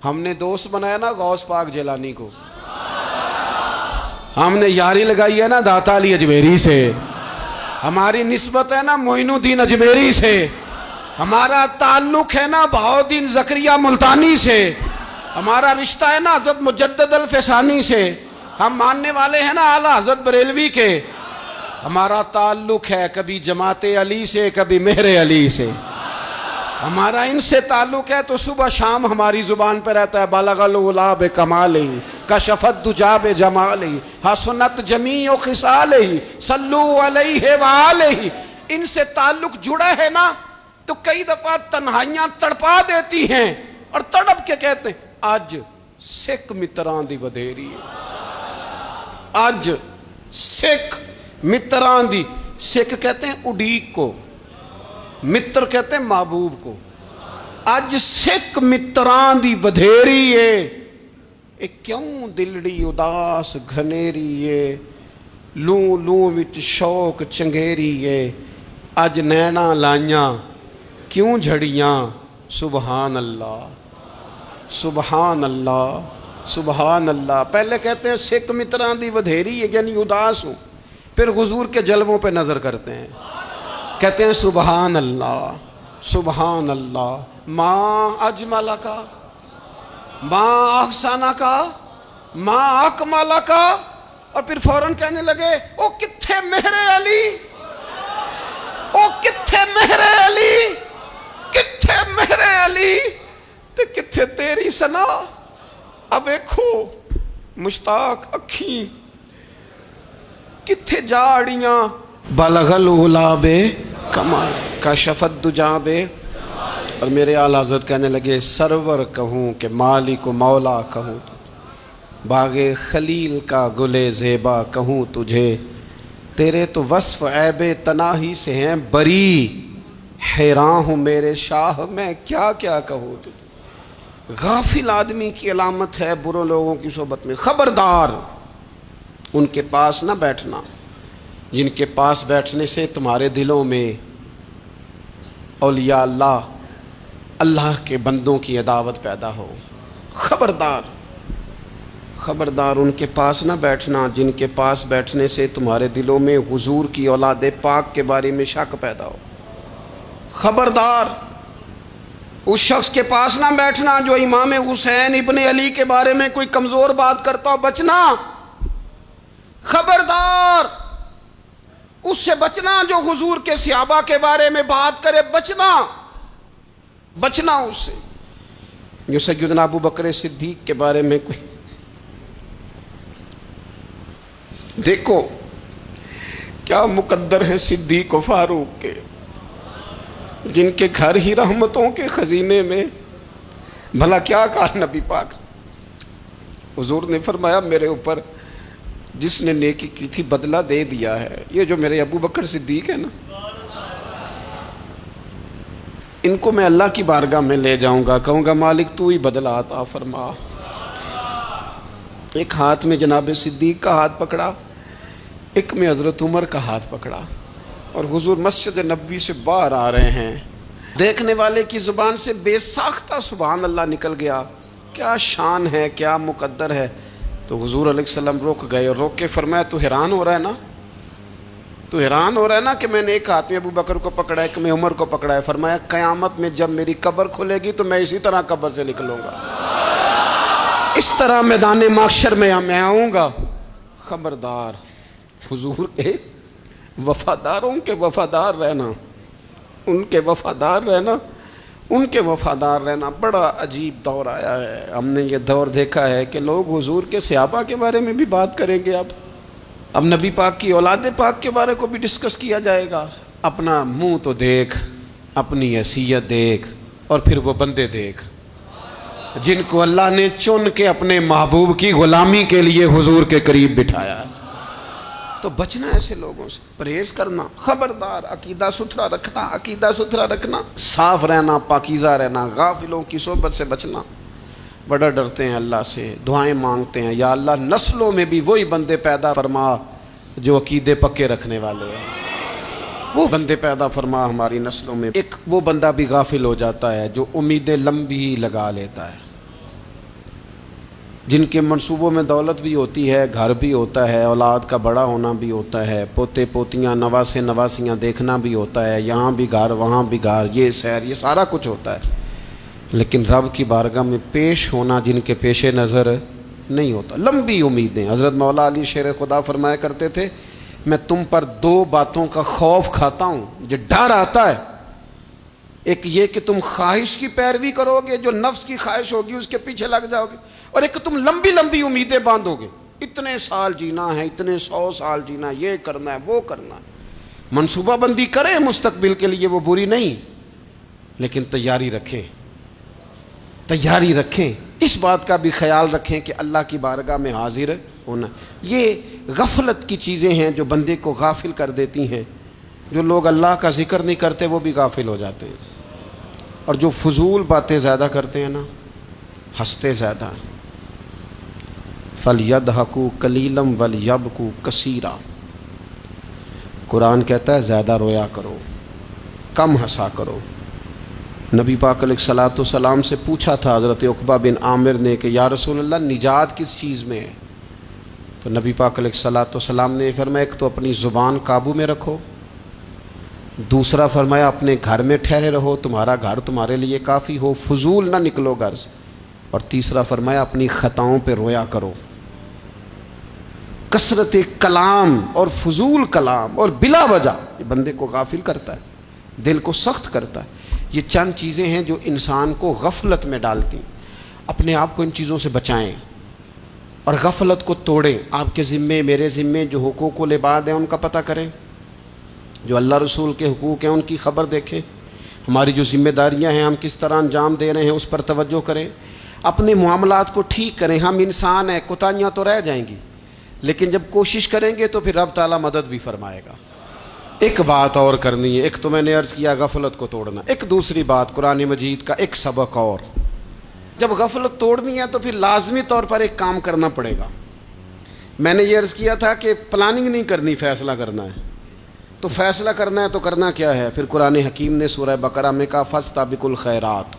ہم نے دوست بنایا نا غوث پاک جیلانی کو، ہم نے یاری لگائی ہے نا داتا علی اجمیری سے، ہماری نسبت ہے نا معین الدین اجمیری سے، ہمارا تعلق ہے نا بہاؤالدین زکریا ملتانی سے، ہمارا رشتہ ہے نا حضرت مجدد الفسانی سے، ہم ماننے والے ہیں نا اعلیٰ حضرت بریلوی کے، ہمارا تعلق ہے کبھی جماعت علی سے کبھی مہر علی سے، ہمارا ان سے تعلق ہے تو صبح شام ہماری زبان پہ رہتا ہے بالغ العلا بکمالہ کشفت دجا بجمالہ حسنت جمیع خصالہ صلو علیہ وآلہ۔ ان سے تعلق جڑا ہے نا تو کئی دفعہ تنہائیاں تڑپا دیتی ہیں اور تڑپ کے کہتے ہیں آج سکھ متران دی ودھیری ہے، آج سکھ متران دی، سکھ کہتے ہیں اڈیق کو، متر کہتے ہیں محبوب کو، اج سکھ متران دی ودھیری ہے، اے کیوں دلڑی اداس گھنیری ہے، لوں لوں وچ شوق چنگیری ہے، اج نینا لائیاں کیوں جھڑیاں، سبحان اللہ سبحان اللہ سبحان اللہ۔ پہلے کہتے ہیں سکھ متران دی ودھیری ہے یعنی اداس ہوں، پھر حضور کے جلووں پہ نظر کرتے ہیں، کہتے ہیں سبحان اللہ سبحان اللہ، ماں اجمل کا ماں احسانہ کا ماں اکمالہ کا، اور پھر فوراً کہنے لگے او کتھے مہر علی، او کتھے مہر علی، کتھے مہر علی تے کتھے تیری سنا، اب ایکھو مشتاق اکھیں کتھے جاڑیاں، بالغ العلا بے کمال کشفت دجا بے، اور میرے اعلیٰ حضرت کہنے لگے سرور کہوں کہ مالک و مولا کہوں، تو باغ خلیل کا گلے زیبا کہوں تجھے، تیرے تو وصف عیب تناہی سے ہیں بری، حیران ہوں میرے شاہ میں کیا کیا کہوں تجھے۔ غافل آدمی کی علامت ہے برے لوگوں کی صحبت میں، خبردار ان کے پاس نہ بیٹھنا جن کے پاس بیٹھنے سے تمہارے دلوں میں اولیاء اللہ اللہ کے بندوں کی عداوت پیدا ہو، خبردار خبردار ان کے پاس نہ بیٹھنا جن کے پاس بیٹھنے سے تمہارے دلوں میں حضور کی اولاد پاک کے بارے میں شک پیدا ہو، خبردار اس شخص کے پاس نہ بیٹھنا جو امام حسین ابن علی کے بارے میں کوئی کمزور بات کرتا ہو، بچنا، خبردار اس سے بچنا جو حضور کے صحابہ کے بارے میں بات کرے، بچنا بچنا اس سے، جو سیدنا ابو بکر صدیق کے بارے میں کوئی، دیکھو کیا مقدر ہیں صدیق و فاروق کے، جن کے گھر ہی رحمتوں کے خزینے میں، بھلا کیا کہا نبی پاک، حضور نے فرمایا میرے اوپر جس نے نیکی کی تھی بدلہ دے دیا ہے، یہ جو میرے ابو بکر صدیق ہے نا، ان کو میں اللہ کی بارگاہ میں لے جاؤں گا، کہوں گا مالک تو ہی بدلہ عطا فرما۔ ایک ہاتھ میں جناب صدیق کا ہاتھ پکڑا، ایک میں حضرت عمر کا ہاتھ پکڑا، اور حضور مسجد نبوی سے باہر آ رہے ہیں، دیکھنے والے کی زبان سے بے ساختہ سبحان اللہ نکل گیا، کیا شان ہے کیا مقدر ہے، تو حضور علیہ السلام رک گئے اور روک کے فرمایا تو حیران ہو رہا ہے نا، تو حیران ہو رہا ہے نا کہ میں نے ایک ہاتھ میں ابو بکر کو پکڑا ہے، ایک میں عمر کو پکڑا ہے، فرمایا قیامت میں جب میری قبر کھلے گی تو میں اسی طرح قبر سے نکلوں گا، اس طرح میدان محشر میں میں آؤں گا، خبردار حضور کے وفاداروں کے وفادار رہنا، ان کے وفادار رہنا، ان کے وفادار رہنا۔ بڑا عجیب دور آیا ہے، ہم نے یہ دور دیکھا ہے کہ لوگ حضور کے صحابہ کے بارے میں بھی بات کریں گے، اب نبی پاک کی اولاد پاک کے بارے کو بھی ڈسکس کیا جائے گا۔ اپنا منہ تو دیکھ، اپنی حیثیت دیکھ، اور پھر وہ بندے دیکھ جن کو اللہ نے چن کے اپنے محبوب کی غلامی کے لیے حضور کے قریب بٹھایا ہے۔ تو بچنا ایسے لوگوں سے، پرہیز کرنا، خبردار عقیدہ ستھرا رکھنا، عقیدہ ستھرا رکھنا، صاف رہنا، پاکیزہ رہنا، غافلوں کی صحبت سے بچنا۔ بڑا ڈرتے ہیں اللہ سے، دعائیں مانگتے ہیں یا اللہ نسلوں میں بھی وہی بندے پیدا فرما جو عقیدے پکے رکھنے والے ہیں، وہ بندے پیدا فرما ہماری نسلوں میں۔ ایک وہ بندہ بھی غافل ہو جاتا ہے جو امیدیں لمبی لگا لیتا ہے، جن کے منصوبوں میں دولت بھی ہوتی ہے، گھر بھی ہوتا ہے، اولاد کا بڑا ہونا بھی ہوتا ہے، پوتے پوتیاں نواسے نواسیاں دیکھنا بھی ہوتا ہے، یہاں بھی گھر وہاں بھی گھر، یہ سیر، یہ سارا کچھ ہوتا ہے، لیکن رب کی بارگاہ میں پیش ہونا جن کے پیش نظر نہیں ہوتا۔ لمبی امیدیں۔ حضرت مولا علی شیر خدا فرمایا کرتے تھے، میں تم پر دو باتوں کا خوف کھاتا ہوں، جو ڈر آتا ہے، ایک یہ کہ تم خواہش کی پیروی کرو گے، جو نفس کی خواہش ہوگی اس کے پیچھے لگ جاؤ گے، اور ایک تم لمبی لمبی امیدیں باندھو گے، اتنے سال جینا ہے، اتنے 100 سال جینا ہے، یہ کرنا ہے وہ کرنا ہے۔ منصوبہ بندی کریں مستقبل کے لیے، وہ بری نہیں، لیکن تیاری رکھیں، تیاری رکھیں، اس بات کا بھی خیال رکھیں کہ اللہ کی بارگاہ میں حاضر ہونا۔ یہ غفلت کی چیزیں ہیں جو بندے کو غافل کر دیتی ہیں۔ جو لوگ اللہ کا ذکر نہیں کرتے وہ بھی غافل ہو جاتے ہیں، اور جو فضول باتیں زیادہ کرتے ہیں نا، ہنستے زیادہ۔ فَلْيَضْحَكُوا قَلِيلًا وَلْيَبْكُوا كَثِيرًا، قرآن کہتا ہے زیادہ رویا کرو، کم ہنسا کرو۔ نبی پاک علیہ الصلوۃ والسلام سے پوچھا تھا حضرت عقبہ بن عامر نے کہ یا رسول اللہ نجات کس چیز میں ہے؟ تو نبی پاک علیہ الصلوۃ والسلام نے فرمایا ایک تو اپنی زبان قابو میں رکھو، دوسرا فرمایا اپنے گھر میں ٹھہرے رہو، تمہارا گھر تمہارے لیے کافی ہو، فضول نہ نکلو گھر سے، اور تیسرا فرمایا اپنی خطاؤں پہ رویا کرو۔ کثرت کلام اور فضول کلام اور بلا وجہ یہ بندے کو غافل کرتا ہے، دل کو سخت کرتا ہے۔ یہ چند چیزیں ہیں جو انسان کو غفلت میں ڈالتی ہیں۔ اپنے آپ کو ان چیزوں سے بچائیں اور غفلت کو توڑیں۔ آپ کے ذمے، میرے ذمے جو حقوق العباد ہیں ان کا پتہ کریں، جو اللہ رسول کے حقوق ہیں ان کی خبر دیکھیں، ہماری جو ذمہ داریاں ہیں ہم کس طرح انجام دے رہے ہیں اس پر توجہ کریں، اپنے معاملات کو ٹھیک کریں۔ ہم انسان ہیں، کوتاہیاں تو رہ جائیں گی، لیکن جب کوشش کریں گے تو پھر رب تعالیٰ مدد بھی فرمائے گا۔ ایک بات اور کرنی ہے، ایک تو میں نے عرض کیا غفلت کو توڑنا، ایک دوسری بات قرآن مجید کا ایک سبق اور، جب غفلت توڑنی ہے تو پھر لازمی طور پر ایک کام کرنا پڑے گا۔ میں نے یہ عرض کیا تھا کہ پلاننگ نہیں کرنی، فیصلہ کرنا ہے، تو فیصلہ کرنا ہے تو کرنا کیا ہے؟ پھر قرآن حکیم نے سورہ بقرہ میں کہا فاستبقوا الخیرات،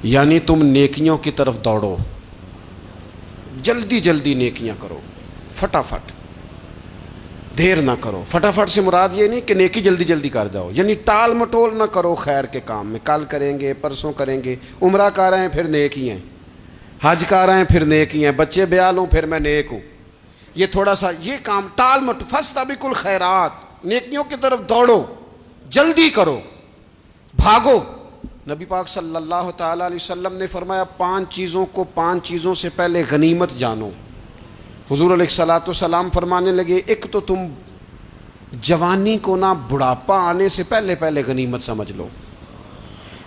یعنی تم نیکیوں کی طرف دوڑو، جلدی جلدی نیکیاں کرو، فٹافٹ، دیر نہ کرو۔ فٹافٹ سے مراد یہ نہیں کہ نیکی جلدی جلدی کر جاؤ، یعنی ٹال مٹول نہ کرو خیر کے کام میں، کل کریں گے، پرسوں کریں گے، عمرہ کر رہے ہیں پھر نیکی ہیں، حج کر رہے ہیں پھر نیکی ہیں، بچے بیال ہوں پھر میں نیک ہوں، یہ تھوڑا سا یہ کام ٹال مٹ، فاستبقوا الخیرات، نیکیوں کی طرف دوڑو، جلدی کرو، بھاگو۔ نبی پاک صلی اللہ تعالیٰ علیہ وسلم نے فرمایا 5 چیزوں کو 5 چیزوں سے پہلے غنیمت جانو۔ حضور علیہ الصلوۃ والسلام فرمانے لگے ایک تو تم جوانی کو نہ بڑھاپا آنے سے پہلے پہلے غنیمت سمجھ لو۔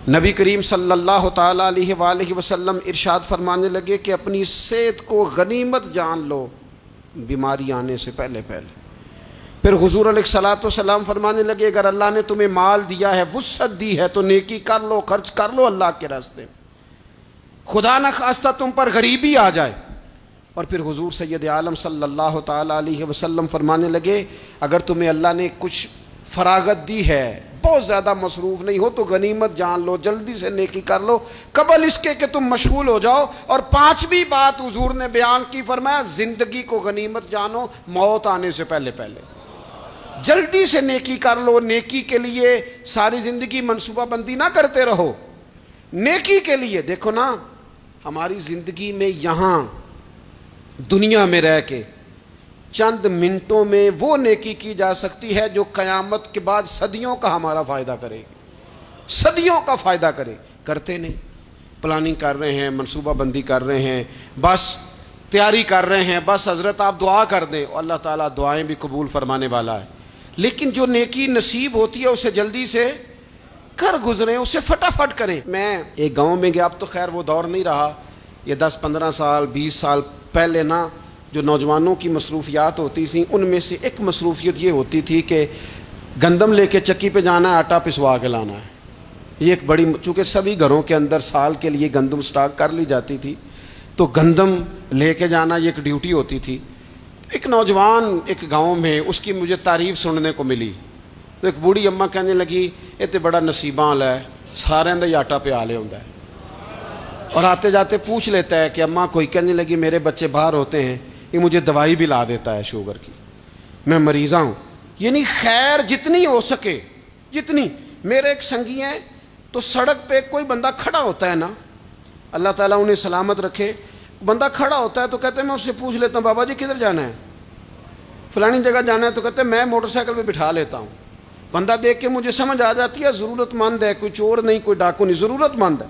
نبی کریم صلی اللہ تعالیٰ علیہ وآلہ وسلم ارشاد فرمانے لگے کہ اپنی صحت کو غنیمت جان لو بیماری آنے سے پہلے پہلے۔ پھر حضور علیہ الصلوۃ والسلام فرمانے لگے اگر اللہ نے تمہیں مال دیا ہے، وسعت دی ہے، تو نیکی کر لو، خرچ کر لو اللہ کے راستے، خدا نہ خواستہ تم پر غریبی آ جائے۔ اور پھر حضور سید عالم صلی اللہ تعالیٰ علیہ وسلم فرمانے لگے اگر تمہیں اللہ نے کچھ فراغت دی ہے، بہت زیادہ مصروف نہیں ہو، تو غنیمت جان لو، جلدی سے نیکی کر لو قبل اس کے کہ تم مشغول ہو جاؤ۔ اور 5ویں بات حضور نے بیان کی، فرمایا زندگی کو غنیمت جانو موت آنے سے پہلے پہلے، جلدی سے نیکی کر لو۔ نیکی کے لیے ساری زندگی منصوبہ بندی نہ کرتے رہو، نیکی کے لیے دیکھو نا، ہماری زندگی میں یہاں دنیا میں رہ کے چند منٹوں میں وہ نیکی کی جا سکتی ہے جو قیامت کے بعد صدیوں کا ہمارا فائدہ کرے گی، صدیوں کا فائدہ کرتے نہیں۔ پلاننگ کر رہے ہیں، منصوبہ بندی کر رہے ہیں، بس تیاری کر رہے ہیں، بس حضرت آپ دعا کر دیں، اللہ تعالیٰ دعائیں بھی قبول فرمانے والا ہے، لیکن جو نیکی نصیب ہوتی ہے اسے جلدی سے کر گزریں، اسے فٹافٹ کریں۔ میں ایک گاؤں میں گیا، اب تو خیر وہ دور نہیں رہا، یہ 10-15 سال 20 سال پہلے نا جو نوجوانوں کی مصروفیات ہوتی تھیں ان میں سے ایک مصروفیت یہ ہوتی تھی کہ گندم لے کے چکی پہ جانا ہے، آٹا پسوا کے لانا ہے۔ یہ ایک بڑی، چونکہ سبھی گھروں کے اندر سال کے لیے گندم سٹاک کر لی جاتی تھی، تو گندم لے کے جانا یہ ایک ڈیوٹی ہوتی تھی۔ ایک نوجوان ایک گاؤں میں، اس کی مجھے تعریف سننے کو ملی، تو ایک بوڑھی اماں کہنے لگی یہ تو بڑا نصیباں والا ہے، سارے دا ہی آٹا پیا لے ہوندا ہے، اور آتے جاتے پوچھ لیتا ہے کہ اماں کوئی کہنے لگی میرے بچے باہر ہوتے ہیں، یہ مجھے دوائی بھی لا دیتا ہے شوگر کی، میں مریضہ ہوں. یعنی خیر جتنی ہو سکے جتنی. میرے ایک سنگی ہیں تو سڑک پہ کوئی بندہ کھڑا ہوتا ہے نا، اللہ تعالیٰ انہیں سلامت رکھے، بندہ کھڑا ہوتا ہے تو کہتے ہیں میں اس سے پوچھ لیتا ہوں بابا جی کدھر جانا ہے، فلانی جگہ جانا ہے، تو کہتے ہیں میں موٹر سائیکل پہ بٹھا لیتا ہوں. بندہ دیکھ کے مجھے سمجھ آ جاتی ہے ضرورت مند ہے، کوئی چور نہیں کوئی ڈاکو نہیں، ضرورت مند ہے.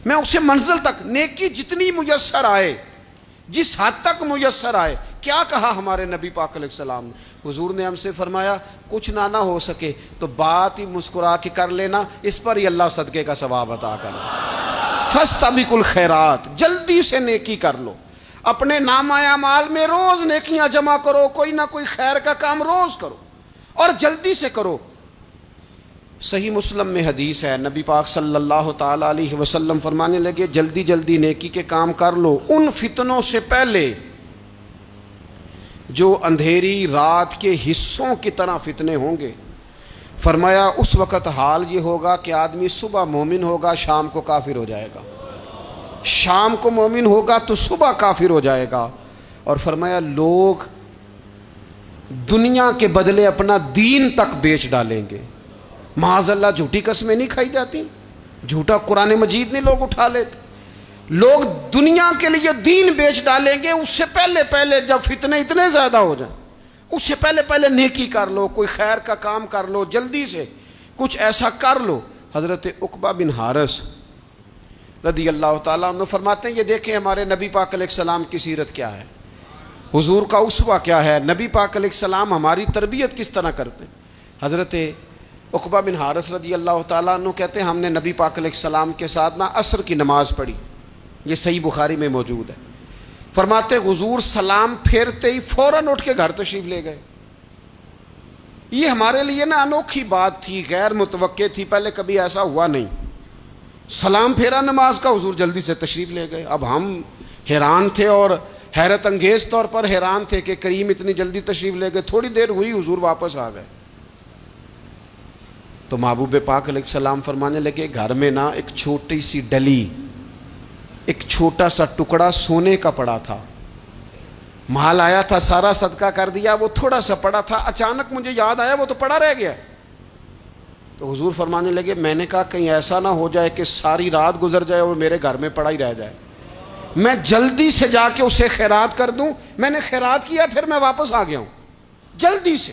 میں اسے منزل تک نیکی جتنی میسر آئے، جس حد تک میسر آئے. کیا کہا ہمارے نبی پاک علیہ السلام نے؟ حضور نے ہم سے فرمایا کچھ نہ ہو سکے تو بات ہی مسکرا کے کر لینا، اس پر ہی اللہ صدقے کا ثواب عطا کرے. فاستبقوا الخیرات، جلدی سے نیکی کر لو. اپنے نامہ اعمال میں روز نیکیاں جمع کرو، کوئی نہ کوئی خیر کا کام روز کرو اور جلدی سے کرو. صحیح مسلم میں حدیث ہے، نبی پاک صلی اللہ تعالی علیہ وسلم فرمانے لگے جلدی جلدی نیکی کے کام کر لو ان فتنوں سے پہلے جو اندھیری رات کے حصوں کی طرح فتنے ہوں گے. فرمایا اس وقت حال یہ ہوگا کہ آدمی صبح مومن ہوگا شام کو کافر ہو جائے گا، شام کو مومن ہوگا تو صبح کافر ہو جائے گا. اور فرمایا لوگ دنیا کے بدلے اپنا دین تک بیچ ڈالیں گے. معاذ اللہ جھوٹی قسمیں نہیں کھائی جاتی، جھوٹا قرآن مجید نہیں لوگ اٹھا لیتے. لوگ دنیا کے لیے دین بیچ ڈالیں گے. اس سے پہلے جب فتنے اتنے زیادہ ہو جائیں اس سے پہلے نیکی کر لو، کوئی خیر کا کام کر لو، جلدی سے کچھ ایسا کر لو. حضرت عقبہ بن حارث رضی اللہ تعالیٰ عنہ فرماتے ہیں یہ دیکھیں ہمارے نبی پاک علیہ السلام کی سیرت کیا ہے، حضور کا اسوہ کیا ہے، نبی پاک علیہ السلام ہماری تربیت کس طرح کرتے ہیں. حضرت عقبہ بن حارث رضی اللہ تعالیٰ عنہ کہتے ہیں ہم نے نبی پاک علیہ السلام کے ساتھ عصر کی نماز پڑھی، یہ صحیح بخاری میں موجود ہے. فرماتے حضور سلام پھیرتے ہی فوراً اٹھ کے گھر تشریف لے گئے. یہ ہمارے لیے انوکھی بات تھی، غیر متوقع تھی، پہلے کبھی ایسا ہوا نہیں. سلام پھیرا نماز کا، حضور جلدی سے تشریف لے گئے. اب ہم حیران تھے اور حیرت انگیز طور پر حیران تھے کہ کریم اتنی جلدی تشریف لے گئے. تھوڑی دیر ہوئی حضور واپس آ گئے تو محبوب پاک علیہ السلام فرمانے لگے گھر میں ایک چھوٹی سی ڈلی، ایک چھوٹا سا ٹکڑا سونے کا پڑا تھا، مال آیا تھا سارا صدقہ کر دیا، وہ تھوڑا سا پڑا تھا، اچانک مجھے یاد آیا وہ تو پڑا رہ گیا. تو حضور فرمانے لگے میں نے کہا کہیں ایسا نہ ہو جائے کہ ساری رات گزر جائے اور میرے گھر میں پڑا ہی رہ جائے، میں جلدی سے جا کے اسے خیرات کر دوں. میں نے خیرات کیا پھر میں واپس آ گیا ہوں. جلدی سے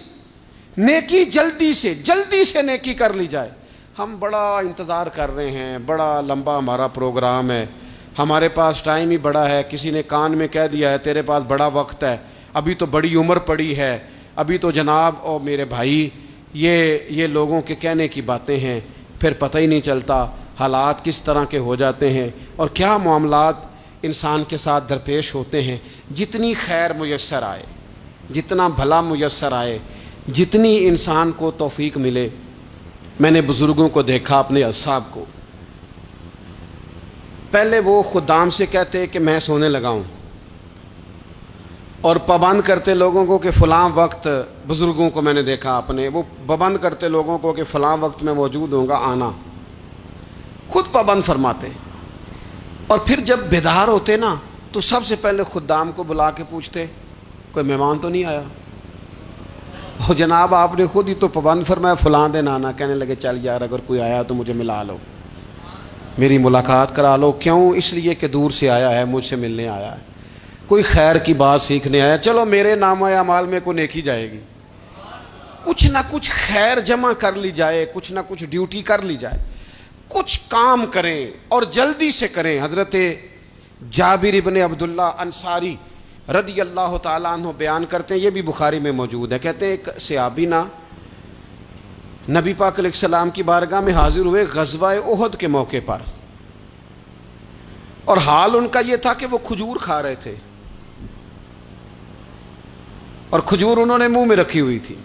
نیکی، جلدی سے نیکی کر لی جائے. ہم بڑا انتظار کر رہے ہیں، بڑا لمبا ہمارا پروگرام ہے، ہمارے پاس ٹائم ہی بڑا ہے. کسی نے کان میں کہہ دیا ہے تیرے پاس بڑا وقت ہے، ابھی تو بڑی عمر پڑی ہے، ابھی تو جناب او میرے بھائی یہ لوگوں کے کہنے کی باتیں ہیں. پھر پتہ ہی نہیں چلتا حالات کس طرح کے ہو جاتے ہیں اور کیا معاملات انسان کے ساتھ درپیش ہوتے ہیں. جتنی خیر میسر آئے، جتنا بھلا میسر آئے، جتنی انسان کو توفیق ملے. میں نے بزرگوں کو دیکھا، اپنے اصحاب کو، پہلے وہ خدام سے کہتے کہ میں سونے لگا ہوں اور پابند کرتے لوگوں کو کہ فلاں وقت، بزرگوں کو میں نے دیکھا اپنے، وہ پابند کرتے لوگوں کو کہ فلاں وقت میں موجود ہوں گا آنا، خود پابند فرماتے. اور پھر جب بیدار ہوتے تو سب سے پہلے خدام کو بلا کے پوچھتے کوئی مہمان تو نہیں آیا. اور جناب آپ نے خود ہی تو پابند فرمایا فلاں دن آنا. کہنے لگے چل یار اگر کوئی آیا تو مجھے ملا لو، میری ملاقات کرا لو. کیوں؟ اس لیے کہ دور سے آیا ہے، مجھ سے ملنے آیا ہے، کوئی خیر کی بات سیکھنے آیا. چلو میرے نامہ اعمال میں کوئی نیکی جائے گی. کچھ نہ کچھ خیر جمع کر لی جائے، کچھ نہ کچھ ڈیوٹی کر لی جائے، کچھ کام کریں اور جلدی سے کریں. حضرت جابر ابن عبداللہ انصاری رضی اللہ تعالیٰ عنہ بیان کرتے ہیں، یہ بھی بخاری میں موجود ہے. کہتے ہیں ایک صحابی نبی پاک علیہ السلام کی بارگاہ میں حاضر ہوئے غزوہ احد کے موقع پر، اور حال ان کا یہ تھا کہ وہ کھجور کھا رہے تھے اور کھجور انہوں نے منہ میں رکھی ہوئی تھی.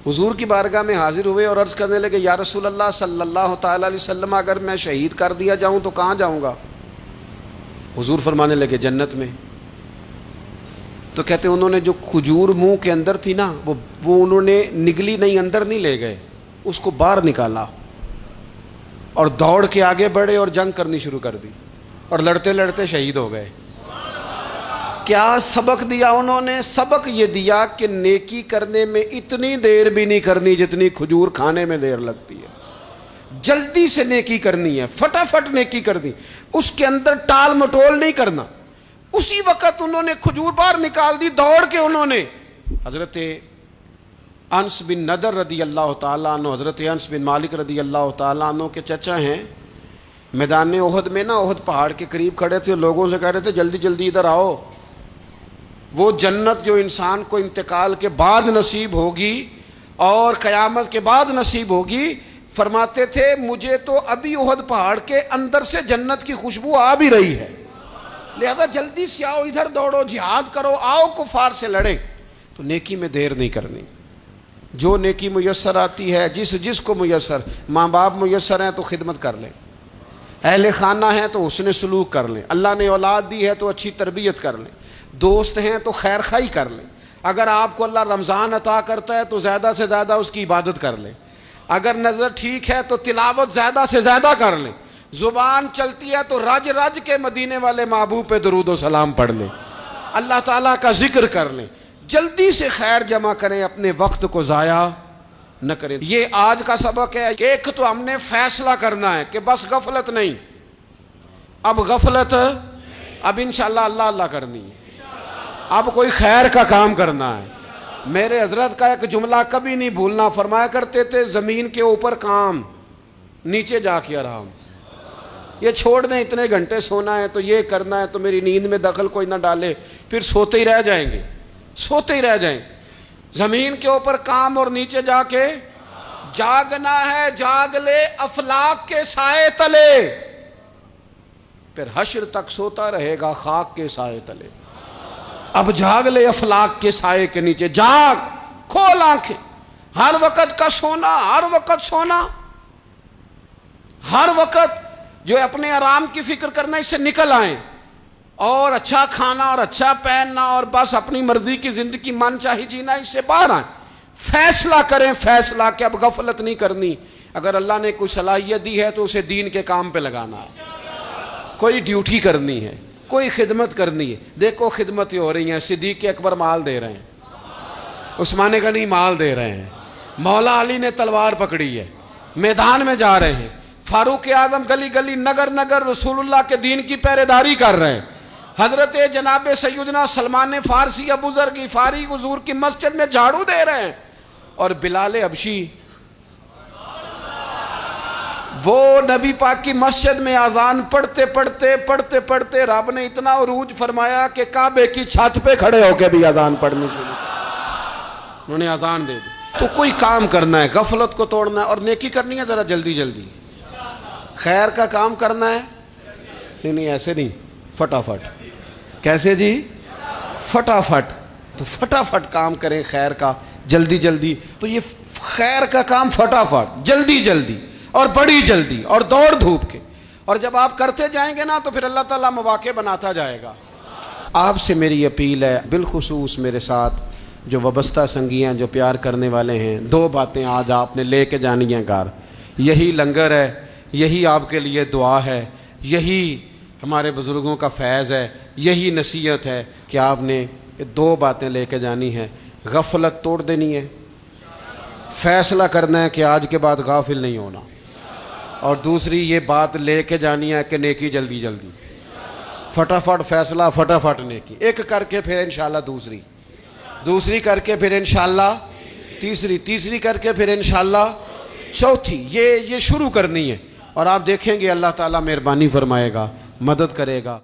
حضور کی بارگاہ میں حاضر ہوئے اور عرض کرنے لگے یا رسول اللہ صلی اللہ تعالی علیہ وسلم اگر میں شہید کر دیا جاؤں تو کہاں جاؤں گا؟ حضور فرمانے لگے جنت میں. تو کہتے انہوں نے جو کھجور منہ کے اندر تھی وہ انہوں نے نگلی نہیں، اندر نہیں لے گئے، اس کو باہر نکالا اور دوڑ کے آگے بڑھے اور جنگ کرنی شروع کر دی. اور لڑتے لڑتے شہید ہو گئے۔ کیا سبق دیا انہوں نے؟ سبق یہ دیا کہ نیکی کرنے میں اتنی دیر بھی نہیں کرنی جتنی کھجور کھانے میں دیر لگتی ہے۔ جلدی سے نیکی کرنی ہے، فٹافٹ نیکی کرنی، اس کے اندر ٹال مٹول نہیں کرنا۔ اسی وقت انہوں نے کھجور باہر نکال دی، دوڑ کے انہوں نے حضرت انس بن نضر رضی اللہ تعالیٰ عنہ، حضرت انس بن مالک رضی اللہ تعالیٰ عنہ کے چچا ہیں، میدان احد میں نا، احد پہاڑ کے قریب کھڑے تھے، لوگوں سے کہہ رہے تھے جلدی جلدی ادھر آؤ، وہ جنت جو انسان کو انتقال کے بعد نصیب ہوگی اور قیامت کے بعد نصیب ہوگی، فرماتے تھے مجھے تو ابھی احد پہاڑ کے اندر سے جنت کی خوشبو آ بھی رہی ہے، لہذا جلدی سے آؤ، ادھر دوڑو، جہاد کرو، آؤ کفار سے لڑیں۔ تو نیکی میں دیر نہیں کرنی، جو نیکی میسر آتی ہے، جس کو میسر، ماں باپ میسر ہیں تو خدمت کر لیں، اہل خانہ ہیں تو حسن سلوک کر لیں، اللہ نے اولاد دی ہے تو اچھی تربیت کر لیں، دوست ہیں تو خیر خواہی کر لیں، اگر آپ کو اللہ رمضان عطا کرتا ہے تو زیادہ سے زیادہ اس کی عبادت کر لیں، اگر نظر ٹھیک ہے تو تلاوت زیادہ سے زیادہ کر لیں، زبان چلتی ہے تو رج رج کے مدینے والے محبوب پہ درود و سلام پڑھ لیں، اللہ تعالیٰ کا ذکر کر لیں، جلدی سے خیر جمع کریں، اپنے وقت کو ضائع نہ کریں۔ یہ آج کا سبق ہے۔ ایک تو ہم نے فیصلہ کرنا ہے کہ بس غفلت نہیں، اب غفلت، اب انشاءاللہ اللہ اللہ کرنی ہے، اب کوئی خیر کا کام کرنا ہے۔ میرے حضرت کا ایک جملہ کبھی نہیں بھولنا، فرمایا کرتے تھے زمین کے اوپر کام، نیچے جا کے آرام۔ یہ چھوڑ دیں اتنے گھنٹے سونا ہے تو یہ کرنا ہے تو میری نیند میں دخل کوئی نہ ڈالے، پھر سوتے ہی رہ جائیں گے، سوتے ہی رہ جائیں۔ زمین کے اوپر کام اور نیچے جا کے جاگنا ہے، جاگ لے افلاک کے سائے تلے، پھر حشر تک سوتا رہے گا خاک کے سائے تلے۔ اب جاگ لے افلاک کے سائے کے نیچے، جاگ، کھول آنکھیں، ہر وقت کا سونا، ہر وقت سونا، ہر وقت جو اپنے آرام کی فکر کرنا، اس سے نکل آئیں، اور اچھا کھانا اور اچھا پہننا اور بس اپنی مرضی کی زندگی من چاہی جینا، اس سے باہر آئیں، فیصلہ کریں، فیصلہ کہ اب غفلت نہیں کرنی۔ اگر اللہ نے کوئی صلاحیت دی ہے تو اسے دین کے کام پہ لگانا ہے، کوئی ڈیوٹی کرنی ہے، کوئی خدمت کرنی ہے۔ دیکھو خدمتیں ہو رہی ہیں، صدیق اکبر مال دے رہے ہیں، عثمان غنی مال دے رہے ہیں، مولا علی نے تلوار پکڑی ہے، میدان میں جا رہے ہیں، فاروق اعظم گلی گلی نگر نگر رسول اللہ کے دین کی پہرے داری کر رہے ہیں، حضرت جناب سیدنا سلمان فارسی ابو ذر غفاری حضور کی مسجد میں جھاڑو دے رہے ہیں، اور بلال حبشی وہ نبی پاک کی مسجد میں اذان پڑھتے پڑھتے رب نے اتنا عروج فرمایا کہ کعبے کی چھت پہ کھڑے ہو کے بھی اذان پڑھنی شروع، انہوں نے اذان دے دی۔ تو کوئی کام کرنا ہے، غفلت کو توڑنا ہے اور نیکی کرنی ہے، ذرا جلدی جلدی خیر کا کام کرنا ہے، نہیں ایسے نہیں، فٹافٹ۔ کیسے جی؟ فٹافٹ۔ تو فٹافٹ کام کریں خیر کا، جلدی جلدی۔ تو یہ خیر کا کام فٹافٹ، جلدی جلدی اور بڑی جلدی اور دوڑ دھوپ کے، اور جب آپ کرتے جائیں گے نا تو پھر اللہ تعالیٰ مواقع بناتا جائے گا۔ آپ سے میری اپیل ہے، بالخصوص میرے ساتھ جو وابستہ سنگی ہیں، جو پیار کرنے والے ہیں، دو باتیں آج آپ نے لے کے جانی ہیں گھر۔ یہی لنگر ہے، یہی آپ کے لیے دعا ہے، یہی ہمارے بزرگوں کا فیض ہے، یہی نصیحت ہے کہ آپ نے دو باتیں لے کے جانی ہیں۔ غفلت توڑ دینی ہے، فیصلہ کرنا ہے کہ آج کے بعد غافل نہیں ہونا، اور دوسری یہ بات لے کے جانی ہے کہ نیکی جلدی جلدی، فٹافٹ فیصلہ، فٹافٹ نیکی، ایک کر کے پھر انشاءاللہ دوسری کر کے پھر انشاءاللہ تیسری کر کے پھر انشاءاللہ چوتھی، یہ شروع کرنی ہے، اور آپ دیکھیں گے اللہ تعالیٰ مہربانی فرمائے گا، مدد کرے گا۔